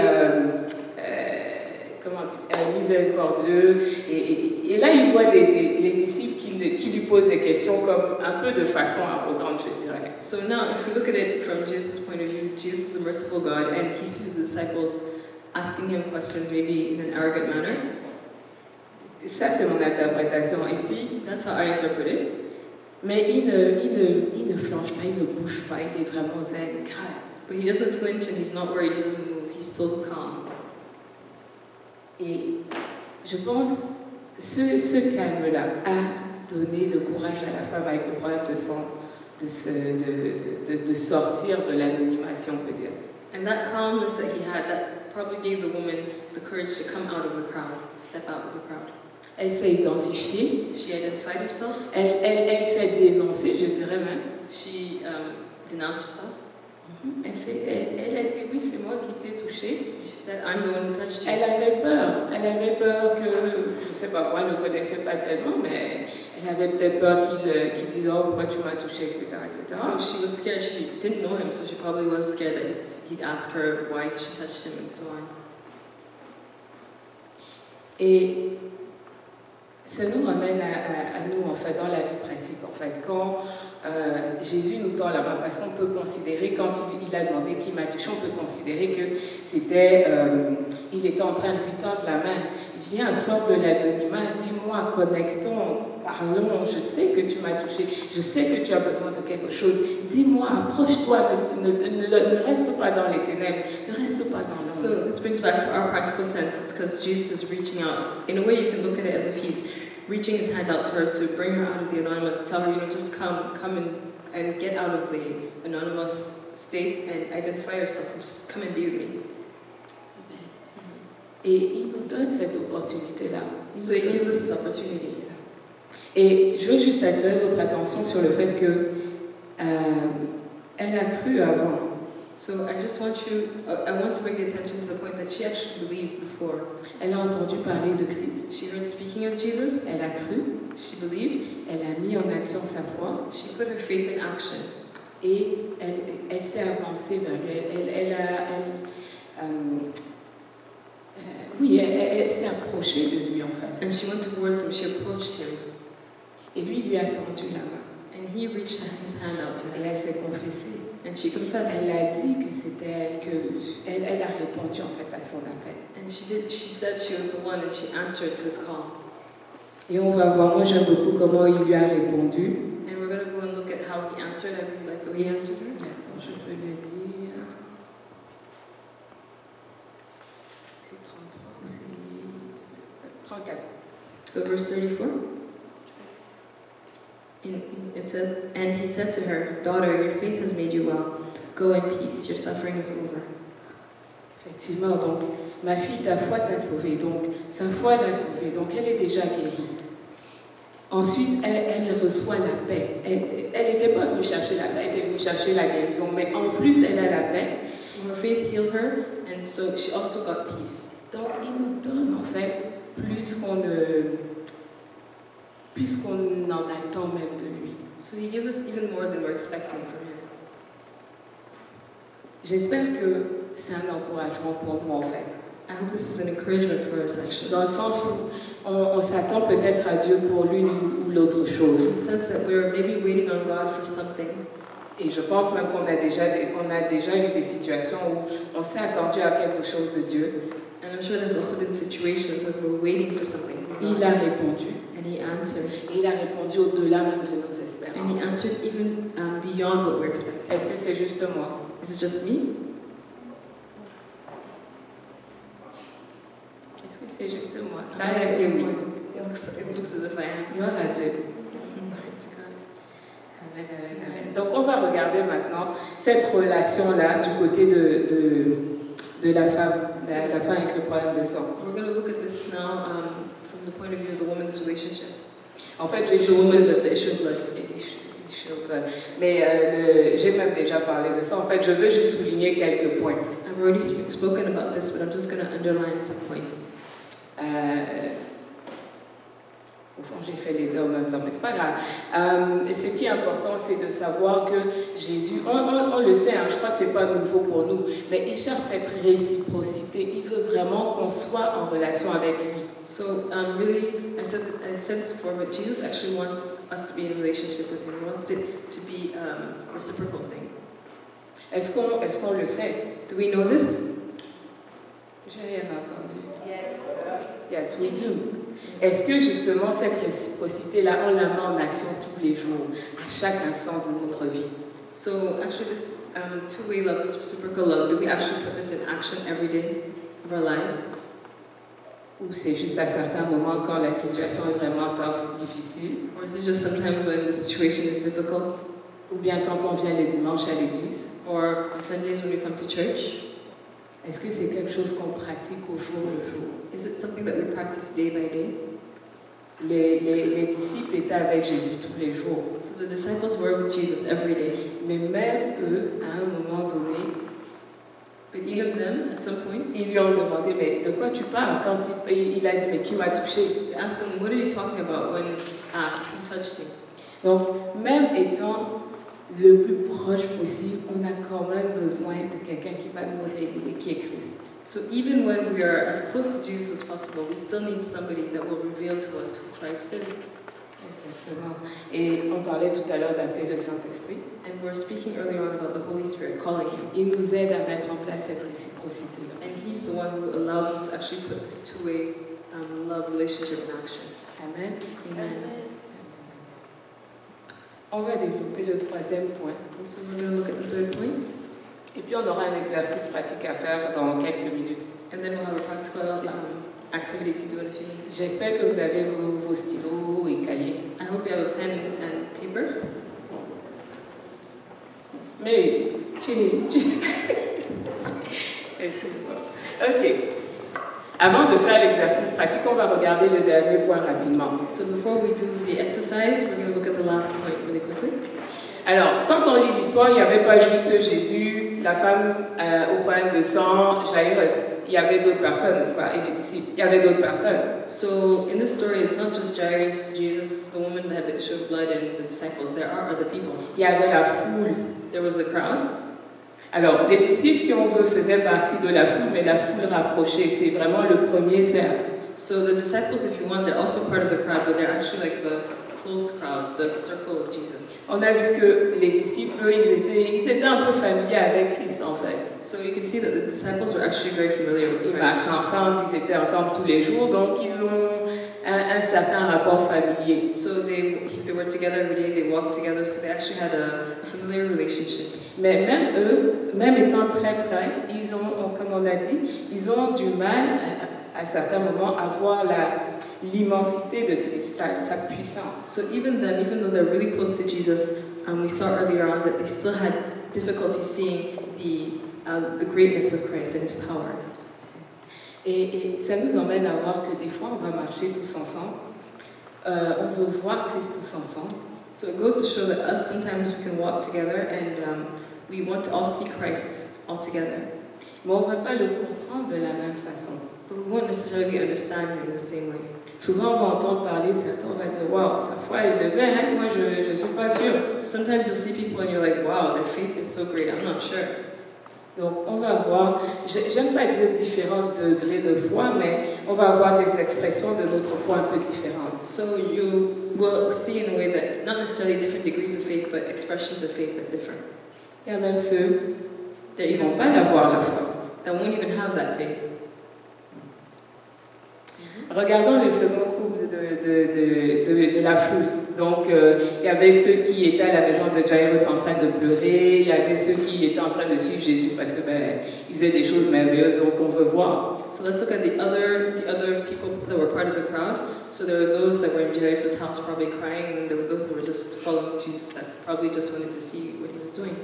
C: miséricordieux, et là il voit les disciples qui lui posent des questions comme un peu de façon arrogante, je dirais.
B: So now, if we look at it from Jesus' point of view, Jesus is a merciful God, and he sees the disciples asking him questions maybe in an arrogant manner.
C: Ça, c'est mon interprétation. Et puis,
B: that's how I interpret it.
C: Mais il ne flanche pas, il ne bouge pas, il est vraiment zen, calme.
B: But he doesn't flinch and he's not worried, he doesn't move, he's still calm.
C: Et je pense ce calme-là a donné le courage à la femme avec le problème de sang de sortir de l'anonymat, si on peut dire.
B: And that calmness that he had, that probably gave the woman the courage to come out of the crowd, step out of the crowd.
C: Elle s'est identifiée,
B: She identified herself.
C: elle s'est dénoncée, je dirais même.
B: She denounced herself.
C: Elle a dit oui, c'est moi qui t'ai touchée.
B: She said, I'm the one who touched you.
C: Elle avait peur que, je ne sais pas quoi, elle ne connaissait pas tellement, mais elle avait peut-être peur qu'il dise oh, pourquoi tu m'as touchée, etc., etc.
B: So she was scared. She didn't know him, so she probably was scared that he'd ask her why she touched him and so on.
C: Et ça nous ramène à nous, en fait, dans la vie pratique. En fait, quand Jésus nous tend la main, parce qu'on peut considérer, quand il a demandé qui m'a touché, on peut considérer que c'était, il était en train de lui tendre la main. Viens, sors de l'anonymat, dis-moi, connectons, parlons, je sais que tu m'as touché, je sais que tu as besoin de quelque chose. Dis-moi, approche-toi, ne reste pas dans les ténèbres, ne reste pas dans l'ombre.
B: So this brings back to our practical sense. It's because Jesus is reaching out. In a way, you can look at it as if he's reaching his hand out to her to bring her out of the anonymous, to tell her, just come and get out of the anonymous state and identify yourself and just come and be with me.
C: Et il nous donne cette opportunité-là.
B: So he gives us this opportunity.
C: Et je veux juste attirer votre attention sur le fait que elle a cru avant.
B: So I want to bring the attention to the point that she actually believed before.
C: Elle a entendu parler de Christ.
B: She heard speaking of Jesus.
C: Elle a cru.
B: She believed.
C: Elle a mis en action sa foi.
B: She put her faith in action.
C: Et elle s'est avancée vers lui. Elle s'est approchée de lui en fait.
B: And she went towards him. She approached him.
C: Et lui a tendu la main.
B: And he reached his hand out to her.
C: Et elle s'est confessée.
B: And she confessed.
C: Elle a dit que c'était elle, elle a répondu en fait à son appel.
B: And she said she was the one, and she answered to his call.
C: Et on va voir, moi j'aime beaucoup comment il lui a répondu.
B: And we're going to go and look at how he answered. I really like the way he answered her.
C: Attends, je peux le lire. C'est 33 ou c'est 34.
B: So verse 34. It says, and he said to her, daughter, your faith has made you well. Go in peace, your suffering is over.
C: Effectivement, donc, ma fille, ta foi t'a sauvée. Donc, sa foi l'a sauvée. Donc, elle est déjà guérie. Ensuite, elle reçoit la paix. Elle n'était pas venue chercher la paix, elle était venue chercher la guérison. Mais en plus, elle a la paix.
B: So her faith healed her, and so she also got peace.
C: Donc, il nous donne, en fait, plus qu'on en attend même de lui.
B: So he gives us even more than we're expecting from him.
C: J'espère que c'est un encouragement pour nous, en fait.
B: I hope this is an encouragement for us, actually.
C: Dans le sens où on s'attend peut-être à Dieu pour l'une ou l'autre chose.
B: In the sense that we're maybe waiting on God for something.
C: Et je pense même qu'on a déjà eu des situations où on s'est attendu à quelque chose de Dieu.
B: And I'm sure there's also been situations where we're waiting for something from God.
C: Il a répondu.
B: And he answered.
C: Et il a répondu au-delà même de nos espérances.
B: And he answered even beyond what we're expecting.
C: Est-ce que c'est juste moi?
B: Is it just me?
C: Est-ce que c'est juste moi? Ça
B: I
C: a été oui.
B: It looks as if I am.
C: Gloire à Dieu.
B: Glory to God.
C: Amen, amen, amen. Donc on va regarder maintenant cette relation-là du côté de la femme avec le problème de sang.
B: We're going to look at this now from the point of view of the woman's relationship.
C: En fait, j'ai
B: The
C: juste...
B: woman with the issue of blood.
C: Mais j'ai même déjà parlé de ça. En fait, je veux juste souligner quelques points.
B: I've already spoken about this, but I'm just going to underline some points.
C: Au fond, j'ai fait les deux en même temps, mais c'est pas grave. Ce qui est important, c'est de savoir que Jésus, on le sait, hein, je crois que c'est pas nouveau pour nous, mais il cherche cette réciprocité. Il veut vraiment qu'on soit en relation avec lui.
B: So really, I said this before, but Jesus actually wants us to be in a relationship with him. He wants it to be a reciprocal thing.
C: Est-ce qu'on le sait?
B: Do we know this?
C: J'ai rien entendu. Yes, we do. Est-ce que justement cette réciprocité-là, on la met en action tous les jours, à chaque instant de notre vie?
B: So actually this two-way love, this reciprocal love, do we actually put this in action every day of our lives?
C: Ou c'est juste à certains moments quand la situation est vraiment tough, difficile?
B: Or is it just sometimes when the situation is difficult?
C: ou bien quand on vient les dimanches à l'église?
B: or on Sundays when we come to church?
C: Est-ce que c'est quelque chose qu'on pratique au jour le jour?
B: Is it something that we practice day by day?
C: Les disciples étaient avec Jésus tous les jours.
B: So the disciples were with Jesus every day.
C: Mais même eux, à un moment donné,
B: But even them, at some point,
C: ils lui ont demandé, mais de quoi tu parles? Quand il a dit, mais qui m'a touché?
B: they asked him, what are you talking about? When he asked, who touched me?
C: Donc, même étant le plus proche possible, on a quand même besoin de quelqu'un qui va nous révéler qui est Christ.
B: So even when we are as close to Jesus as possible, we still need somebody that will reveal to us who Christ is.
C: Exactement. Et on parlait tout à l'heure d'appeler le Saint-Esprit.
B: And we're speaking earlier on about the Holy Spirit calling him.
C: Il nous aide à mettre en place cette réciprocité-là.
B: And he's the one who allows us to actually put this two-way love relationship in action.
C: Amen.
B: Amen.
C: On va développer le troisième point.
B: So we're going to look at the third point.
C: Et puis on aura un exercice pratique à faire dans quelques minutes.
B: And then we'll have a practical activity to do in a few minutes.
C: J'espère que vous avez vos stylos et cahiers.
B: I hope you have a pen and paper.
C: Mais excuse-moi. Ok. Avant de faire l'exercice pratique, on va regarder le dernier point rapidement.
B: So before we do the exercise, we're going to look at the last point really quickly.
C: Alors, quand on lit l'histoire, il n'y avait pas juste Jésus, la femme au problème de sang, Jairus. Il y avait d'autres personnes, n'est-ce pas? Et les disciples. Il y avait d'autres personnes.
B: So in this story, it's not just Jairus, Jesus, the woman that had the issue of blood, and the disciples. There are other people.
C: Il y avait la foule.
B: There was the crowd.
C: Alors, les disciples, si on veut, faisaient partie de la foule, mais la foule rapprochée. C'est vraiment le premier cercle.
B: So the disciples, if you want, they're also part of the crowd, but they're actually like the close crowd, the circle of Jesus.
C: On a vu que les disciples, eux, ils étaient un peu familiers avec Christ, en fait.
B: So you can see that the disciples were actually very familiar with
C: Ils
B: Christ.
C: marchaient ensemble, ils étaient ensemble tous les jours, donc ils ont un certain rapport familier.
B: So they were together every day, they walked together, so they actually had a familiar relationship.
C: Mais même eux, même étant très près, ils ont, comme on a dit, ils ont du mal à certains moments à voir l'immensité de Christ, sa puissance.
B: So even them, even though they're really close to Jesus, we saw earlier on that they still had difficulty seeing the greatness of Christ and His power.
C: Et ça nous emmène à voir que des fois, on va marcher tous ensemble. On veut voir Christ tous ensemble.
B: So it goes to show that us, sometimes we can walk together and we want to all see Christ all together.
C: Mais on ne va pas le comprendre de la même façon.
B: But we won't necessarily understand Him in the same way.
C: Souvent, on va entendre parler, certains vont dire, waouh, sa foi est levée, hein? Moi je ne suis pas sûre.
B: Sometimes you'll see people and you're like, wow, their faith is so great, I'm not sure.
C: Donc, on va voir, j'aime pas dire différents degrés de foi, mais on va avoir des expressions de notre foi un peu différentes.
B: So you will see in a way that not necessarily different degrees of faith, but expressions of faith are different.
C: Il y a même ceux
B: There
C: qui
B: even
C: vont pas
B: some
C: avoir la foi.
B: that won't even have that faith.
C: Regardons le second groupe de la foule. Donc, il y avait ceux qui étaient à la maison de Jairus en train de pleurer, il y avait ceux qui étaient en train de suivre Jésus parce que ils faisaient des choses merveilleuses, donc on veut voir.
B: So let's look at the other people that were part of the crowd. So there were those that were in Jairus' house probably crying, and then there were those that were just following Jesus that probably just wanted to see what He was doing.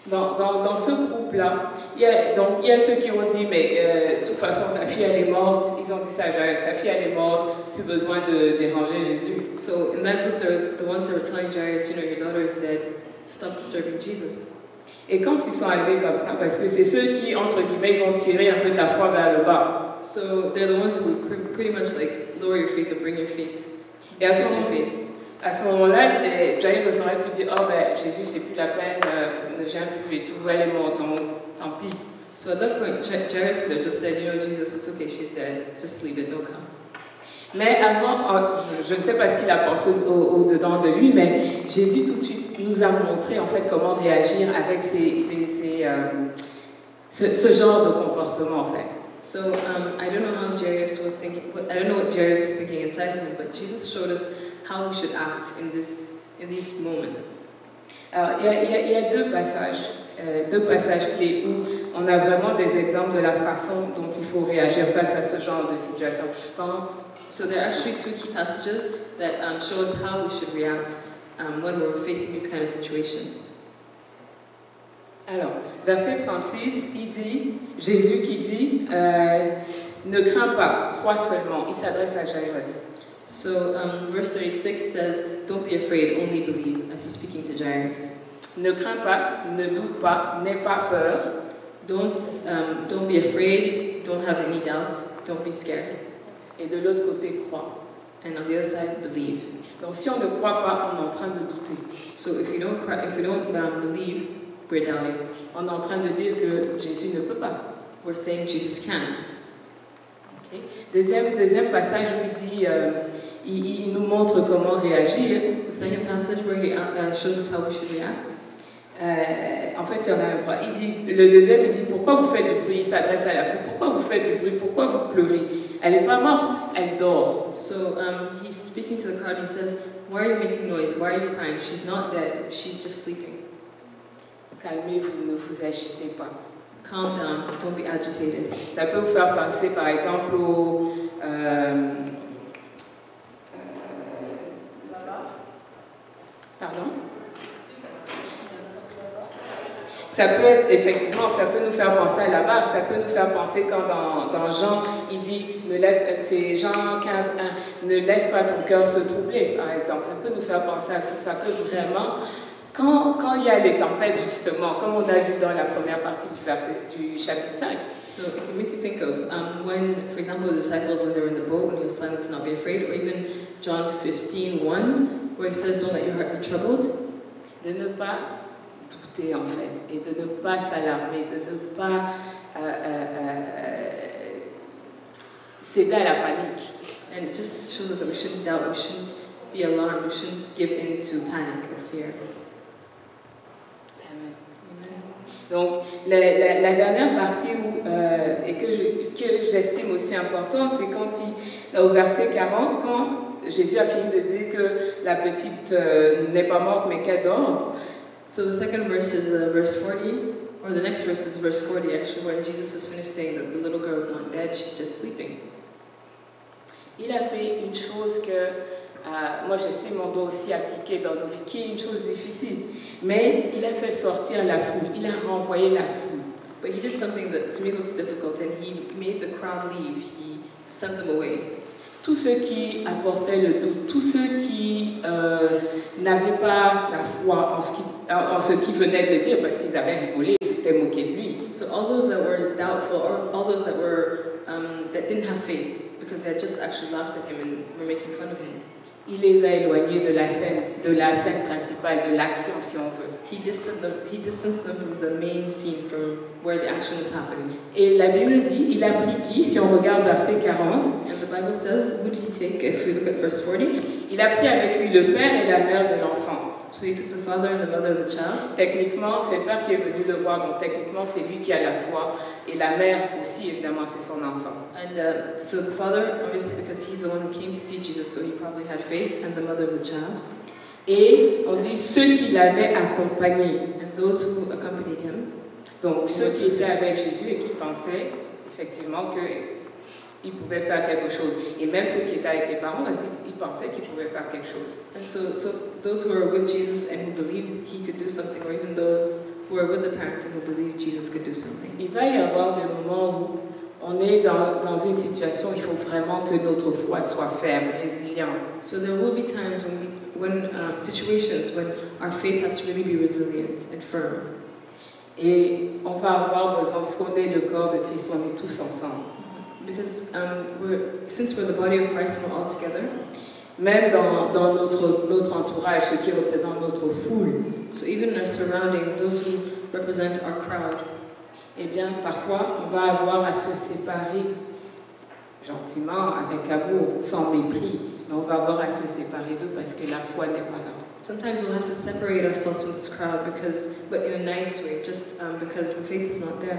C: Dans ce groupe-là, il y a ceux qui ont dit, mais de toute façon, ta fille, elle est morte. Ils ont dit ça à Jairus, ta fille, elle est morte, plus besoin de déranger Jésus.
B: So in that group, the ones that were telling Jairus, you know, your daughter is dead, stop disturbing Jesus.
C: Et quand ils sont arrivés comme ça, parce que c'est ceux qui, entre guillemets, vont tirer un peu ta foi vers le bas.
B: So they're the ones who pretty much like lower your faith or bring your faith.
C: Et
B: Increase your faith.
C: à ce moment-là, Jairus aurait pu dire, oh ben Jésus, c'est plus la peine, ne viens plus et tout, elle est morte, donc tant pis.
B: So at that point, Jairus could have just said, you know, Jesus, it's okay, she's dead, just leave it, don't come.
C: Mais avant, je ne sais pas ce qu'il a pensé au-dedans de lui, mais Jésus tout de suite nous a montré en fait comment réagir avec ce genre de comportement en fait.
B: So I don't know how Jairus was thinking. I don't know what Jairus was thinking inside of him, but Jesus showed us how we should act in these moments.
C: Alors il y a deux passages clés où on a vraiment des exemples de la façon dont il faut réagir face à ce genre de situation.
B: So there are actually two key passages that show us how we should react when we're facing these kind of situations.
C: Alors, verset 36, il dit, Jésus qui dit, ne crains pas, crois seulement. Il s'adresse à Jairus.
B: So verse 36 says, don't be afraid, only believe, as he's speaking to Jairus.
C: Ne crains pas, ne doute pas, n'aie pas peur.
B: Don't be afraid, don't have any doubts, don't be scared.
C: Et de l'autre côté, crois.
B: And on the other side, believe.
C: Donc si on ne croit pas, on est en train de douter.
B: So if we don't believe, we're doubting.
C: On est en train de dire que Jésus ne peut pas.
B: We're saying Jesus can't.
C: Okay. Deuxième passage où il dit, il nous montre comment réagir.
B: The second passage where he shows us how we should react.
C: En fait, il y en a un trois. Le deuxième, il dit, pourquoi vous faites du bruit? Il s'adresse à la foule. Pourquoi vous faites du bruit? Pourquoi vous pleurez? Elle n'est pas morte, elle dort.
B: So he's speaking to the crowd. He says, why are you making noise? Why are you crying? She's not dead. She's just sleeping.
C: Calmez-vous, ne vous agitez pas.
B: Calm down. Don't be agitated.
C: Ça peut vous faire penser, par exemple, au... pardon? Ça peut être, effectivement, ça peut nous faire penser à la barque, ça peut nous faire penser quand dans Jean, il dit, c'est Jean 15:1, ne laisse pas ton cœur se troubler, par exemple. Ça peut nous faire penser à tout ça, que vraiment, quand il y a les tempêtes, justement, comme on a vu dans la première partie du chapitre 5.
B: So it can make you think of when, for example, the disciples, when they were in the boat, when he was telling them to not be afraid, or even John 15:1, where he says, don't let your heart be troubled.
C: De ne pas douter, en fait, et de ne pas s'alarmer, de ne pas céder à la panique.
B: And it just shows us that we shouldn't doubt, we shouldn't be alarmed, we shouldn't give in to panic or fear.
C: Donc, la dernière partie et que j'estime aussi importante, c'est quand au verset 40, quand Jésus a fini de dire que la petite n'est pas morte mais qu'elle dort.
B: So the second verse is verse 40, or the next verse is verse 40 actually, when Jesus has finished saying that the little girl is not dead, she's just sleeping.
C: Il a fait une chose que moi j'estime on doit aussi appliquer dans nos vies, qui est une chose difficile. Mais il a fait sortir la foule, il a renvoyé la foule.
B: But he did something that to me looks difficult, and he made the crowd leave. He sent them away.
C: Tous ceux qui apportaient le doute, tous ceux qui n'avaient pas la foi en ce qu'il venait de dire, parce qu'ils avaient rigolé, ils s'étaient moqués de lui.
B: So all those that were doubtful, or all those that were that didn't have faith, because they had just actually laughed at him and were making fun of him.
C: Il les a éloignés de la scène principale, de l'action, si on veut.
B: He distanced them from the main scene, from where the action was happening.
C: Et la Bible dit, il a pris qui, si on regarde verset 40?
B: And the Bible says, who did he take? If we look at verse 40,
C: il a pris avec lui le père et la mère de l'enfant.
B: So he took the father and the mother of the child.
C: Techniquement, c'est le père qui est venu le voir, donc techniquement, c'est lui qui a la foi. Et la mère aussi, évidemment, c'est son enfant.
B: And so the father, obviously, because he's the one who came to see Jesus, so he probably had faith, and the mother of the child.
C: Et on dit ceux qui l'avaient accompagné.
B: And those who accompanied him.
C: Donc ceux qui étaient avec Jésus et qui pensaient effectivement qu'il pouvait faire quelque chose. Et même ceux qui étaient avec les parents, ils pensaient qu'il pouvait faire quelque chose.
B: And so those who were with Jesus and who believed he could do something, or even those who were with the parents and who believed Jesus could do something.
C: Il va y avoir des moments où on est dans une situation où il faut vraiment que notre foi soit ferme, résiliente.
B: So there will be times when situations when our faith has to really be resilient and firm.
C: Et on va avoir besoin, parce qu'on est le corps de Christ, on est tous ensemble.
B: Because since we're the body of Christ and we're all together,
C: même dans notre entourage, ce qui représente notre foule.
B: So even in our surroundings, those who represent our crowd,
C: eh bien, parfois, on va avoir à se séparer gentiment, avec amour, sans mépris. On va avoir à se séparer d'eux parce que la foi n'est pas là.
B: Sometimes we'll have to separate ourselves from this crowd, but in a nice way, just because the faith is not there.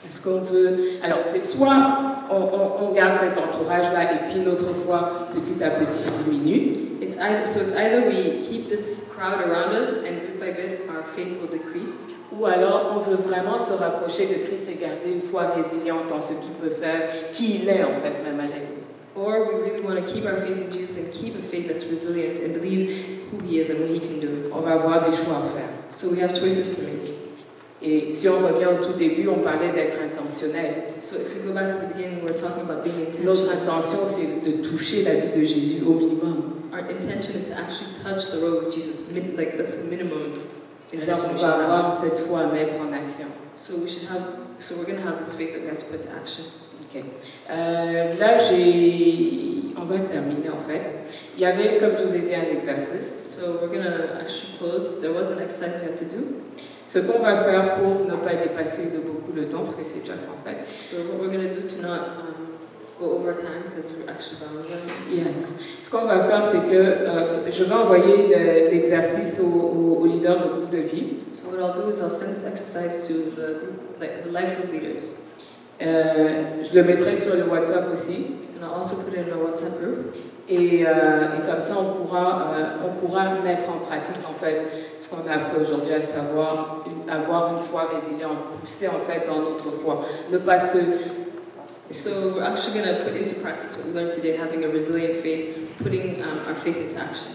C: Parce qu'on veut... Alors, c'est soit on garde cet entourage-là et puis notre foi, petit à petit, diminue.
B: It's either we keep this crowd around us and bit by bit our faith will decrease.
C: Ou alors, on veut vraiment se rapprocher de Christ et garder une foi résiliente dans ce qu'il peut faire, qui il est en fait, même à la vie.
B: or we really want to keep our faith in Jesus and keep a faith that's resilient and believe who He is and what He can do.
C: On va avoir des choix à faire.
B: So we have choices to make.
C: Et si on revient au tout début, on parlait d'être intentionnel.
B: So if we go back to the beginning, we're talking about being
C: Notre
B: intentional.
C: intention, c'est de toucher la vie de Jésus au minimum.
B: Our intention is to actually touch the road with Jesus. Like that's the minimum
C: Alors
B: intention
C: on
B: we should
C: va
B: have.
C: avoir cette foi à mettre en action.
B: So we're going to have this faith that we have to put to action.
C: Ok. Là, on va terminer en fait. Il y avait, comme je vous ai dit, un exercice.
B: So we're going to actually close. There was an exercise we had to do.
C: Ce qu'on va faire pour ne pas dépasser de beaucoup le temps, parce que c'est déjà fait en fait.
B: So what we're going to do to not go over time, because we're actually bound by it.
C: Yes. Ce qu'on va faire, c'est que je vais envoyer l'exercice aux leaders de groupe de vie.
B: So what I'll do is I'll send this exercise to the group, like the life group leaders.
C: Je le mettrai sur le WhatsApp aussi.
B: And I'll also put it in our WhatsApp group.
C: Et comme ça, on pourra mettre en pratique en fait ce qu'on a appris aujourd'hui, à savoir avoir une foi résiliente, pousser en fait dans notre foi, ne pas se.
B: So we're actually going to put into practice what we learned today, having a resilient faith, putting our faith into action.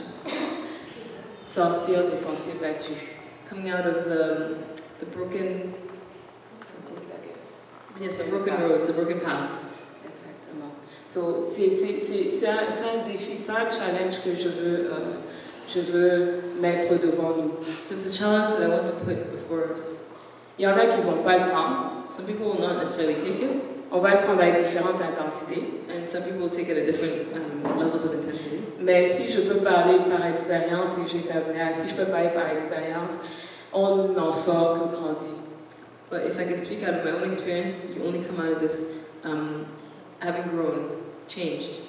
C: Sortir des sentiers battus.
B: Coming out of the broken, yes, the broken roads, the broken path.
C: Exactement. So, c'est un défi, c'est un challenge que je veux mettre devant nous.
B: So it's a challenge that I want to put before us.
C: Il y en a qui vont pas le prendre.
B: Some people will not necessarily take it.
C: On va le prendre avec différentes intensités.
B: And some people will take it at different levels of intensity.
C: Mais si je peux parler par expérience, et j'ai été amenée à, si je peux parler par expérience, on n'en sort que grandi.
B: But if I can speak out of my own experience, you only come out of this having grown, changed.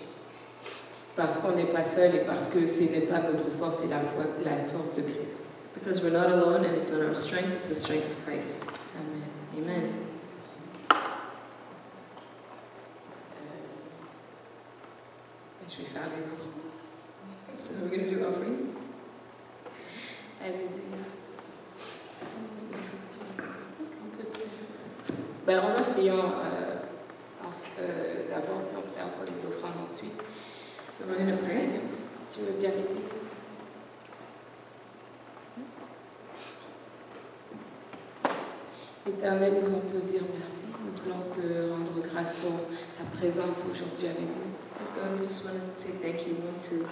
C: Parce qu'on n'est pas seul et parce que ce n'est pas notre force, c'est la force de Christ.
B: Because we're not alone and it's not our strength, it's the strength of Christ.
C: Amen.
B: Amen.
C: Je vais faire les autres.
B: So we're going to do offerings.
C: Ben, on va prier d'abord, puis on priera pour les offrandes ensuite.
B: So we're going to pray.
C: Tu veux bien m'aider ici? Éternel, nous voulons te dire merci. Nous voulons te rendre grâce pour ta présence aujourd'hui avec nous.
B: God, we just want to say thank you. We want to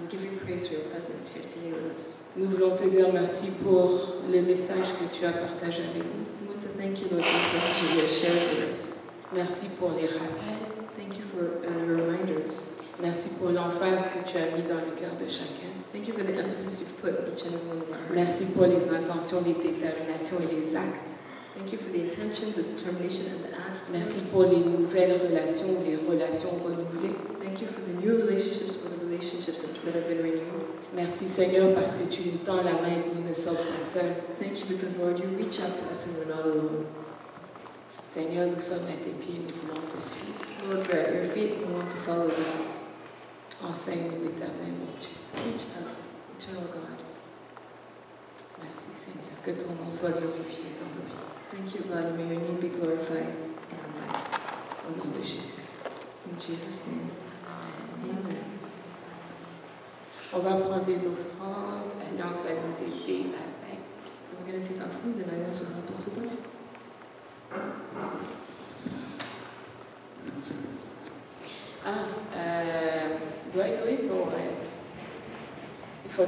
B: give you praise for your presence here today with us.
C: Nous voulons te dire merci pour le message que tu as partagé avec nous.
B: We want to thank you, Lord, for this message that you have shared with us.
C: Merci pour les rappels.
B: Thank you for reminders.
C: Merci pour l'emphase que tu as mis dans le cœur de chacun.
B: Thank you for the emphasis you've put in each and every one of our hearts.
C: Merci pour les intentions, les déterminations et les actes.
B: Thank you for the intentions, the determination, and the acts.
C: Merci pour les nouvelles relations, les relations renouvelées.
B: Thank you for the new relationships, for the relationships that have been renewed.
C: Merci Seigneur parce que tu nous tends la main et nous ne sommes pas seuls.
B: Thank you because, Lord, you reach out to us and we're not alone.
C: Seigneur, nous sommes à tes pieds, nous voulons te suivre.
B: Lord, we're at your feet and we want to follow you.
C: Enseigne-nous l'éternel, mon Dieu.
B: Teach us, eternal God.
C: Merci Seigneur. Que ton nom soit glorifié dans nos vies.
B: Thank you, God, and may your name be glorified in our lives.
C: Au nom de Jésus-Christ.
B: In Jesus' name, amen.
C: On va prendre des offrandes. Silence va nous aider avec.
B: So we're going to take offerings and I also help us with that.
C: Do I do it or for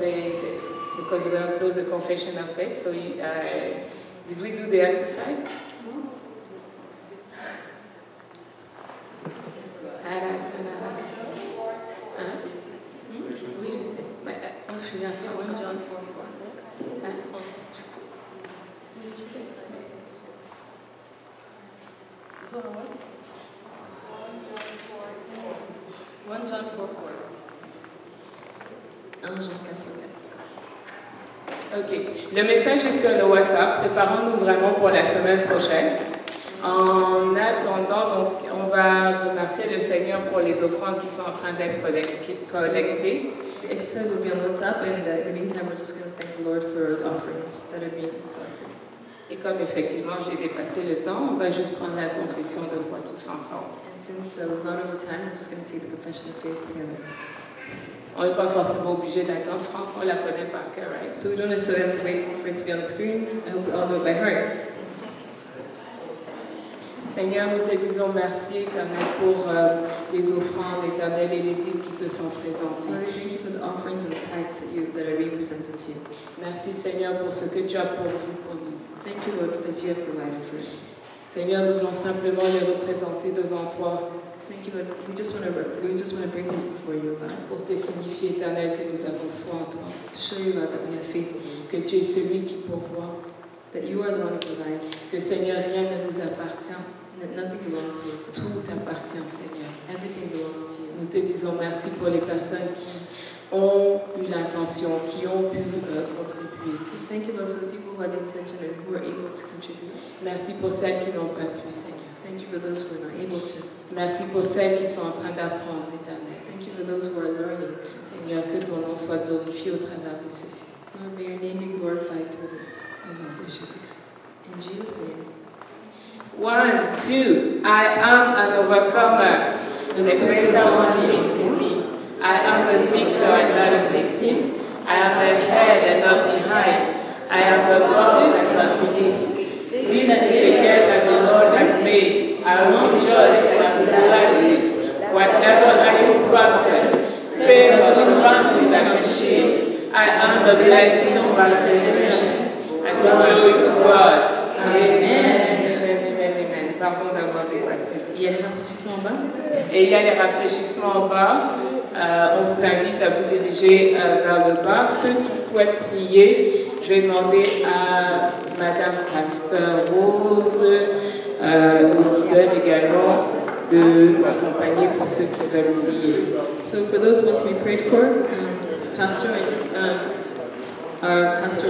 C: because we are close the confession of faith? So did we do the exercise? Oui, je sais. Mais on finit à 1 John 4:4.
B: This one or what? 1 John 4:4. 1 Jean 4:4.
C: Ok. Le message est sur le WhatsApp. Préparons-nous vraiment pour la semaine prochaine. En attendant, donc, on va remercier le Seigneur pour les offrandes qui sont en train d'être collectées.
B: The exercise will be on WhatsApp, and in the meantime, we're just going to thank the Lord for the offerings that are being collected.
C: Et comme effectivement j'ai dépassé le temps, on va juste prendre la confession de foi tous ensemble.
B: And since we've gone over time, we're just going to take the confession of faith together.
C: On n'est pas forcément obligé d'attendre. Franck, on la connaît par cœur, right?
B: So we don't necessarily have to wait for it to be on the screen. I hope we all know it by heart.
C: Seigneur, nous te disons merci, Éternel, pour les offrandes, Éternel, et les dîmes qui te sont présentées.
B: Lord, we thank you for the offerings and the tithes that are being presented to you.
C: Merci, Seigneur, pour ce que tu as pourvu pour nous.
B: Thank you, Lord, because you have provided for us.
C: Seigneur, nous voulons simplement les représenter devant toi
B: Thank you, Lord. We just want to bring this before you, God,
C: pour te signifier, Éternel, que nous avons foi en toi,
B: to show you, God, that we have faith in you,
C: que tu es celui qui pourvoit,
B: that you are the one who provides,
C: que, Seigneur, rien ne nous appartient.
B: and that nothing belongs to us.
C: Tout t'appartient, Seigneur.
B: Everything belongs to you.
C: Nous te disons merci pour les personnes qui ont eu l'intention, qui ont pu contribuer.
B: We thank you, Lord, for the people who had the intention and who are able to contribute.
C: Merci pour celles qui n'ont pas pu, Seigneur.
B: Thank you for those who are not able to.
C: Merci pour celles qui sont en train d'apprendre, Éternel.
B: Thank you for those who are learning to.
C: Seigneur, que ton nom soit glorifié au travers de ceci.
B: Lord, may your name be glorified through this.
C: Au nom de Jésus-Christ.
B: In Jesus' name.
C: 1, 2. I am an overcomer. The greater one lives in me. I am the victor and not a victim. I am the head and not behind. I am above and not beneath. This is the day that the Lord has made. I will rejoice and be glad in it. Whatever I do prospers. Favor surrounds me like a shield. I am the blessing to my generation. I glory to God. Amen. Pardon d'avoir dépassé.
B: Il y a des rafraîchissements en bas.
C: Et il y a les rafraîchissements en bas. On vous invite à vous diriger vers le bas. Ceux qui souhaitent prier, je vais demander à Madame Pasteur Rose, au leader également, de m'accompagner pour ceux qui veulent prier.
B: So for those who want to be prayed for, Pastor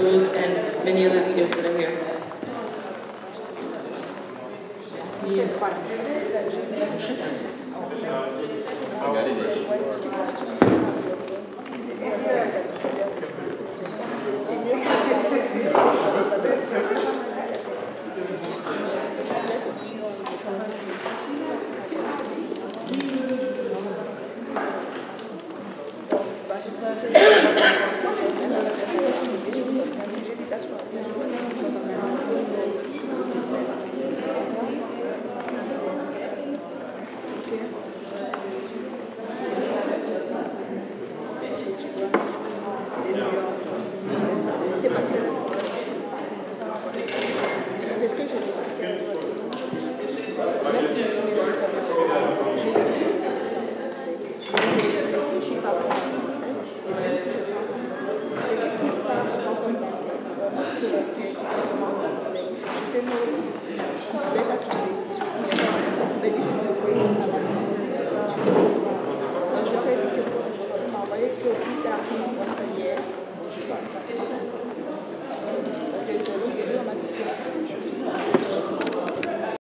B: Rose and many other leaders that are here.
F: Gracias.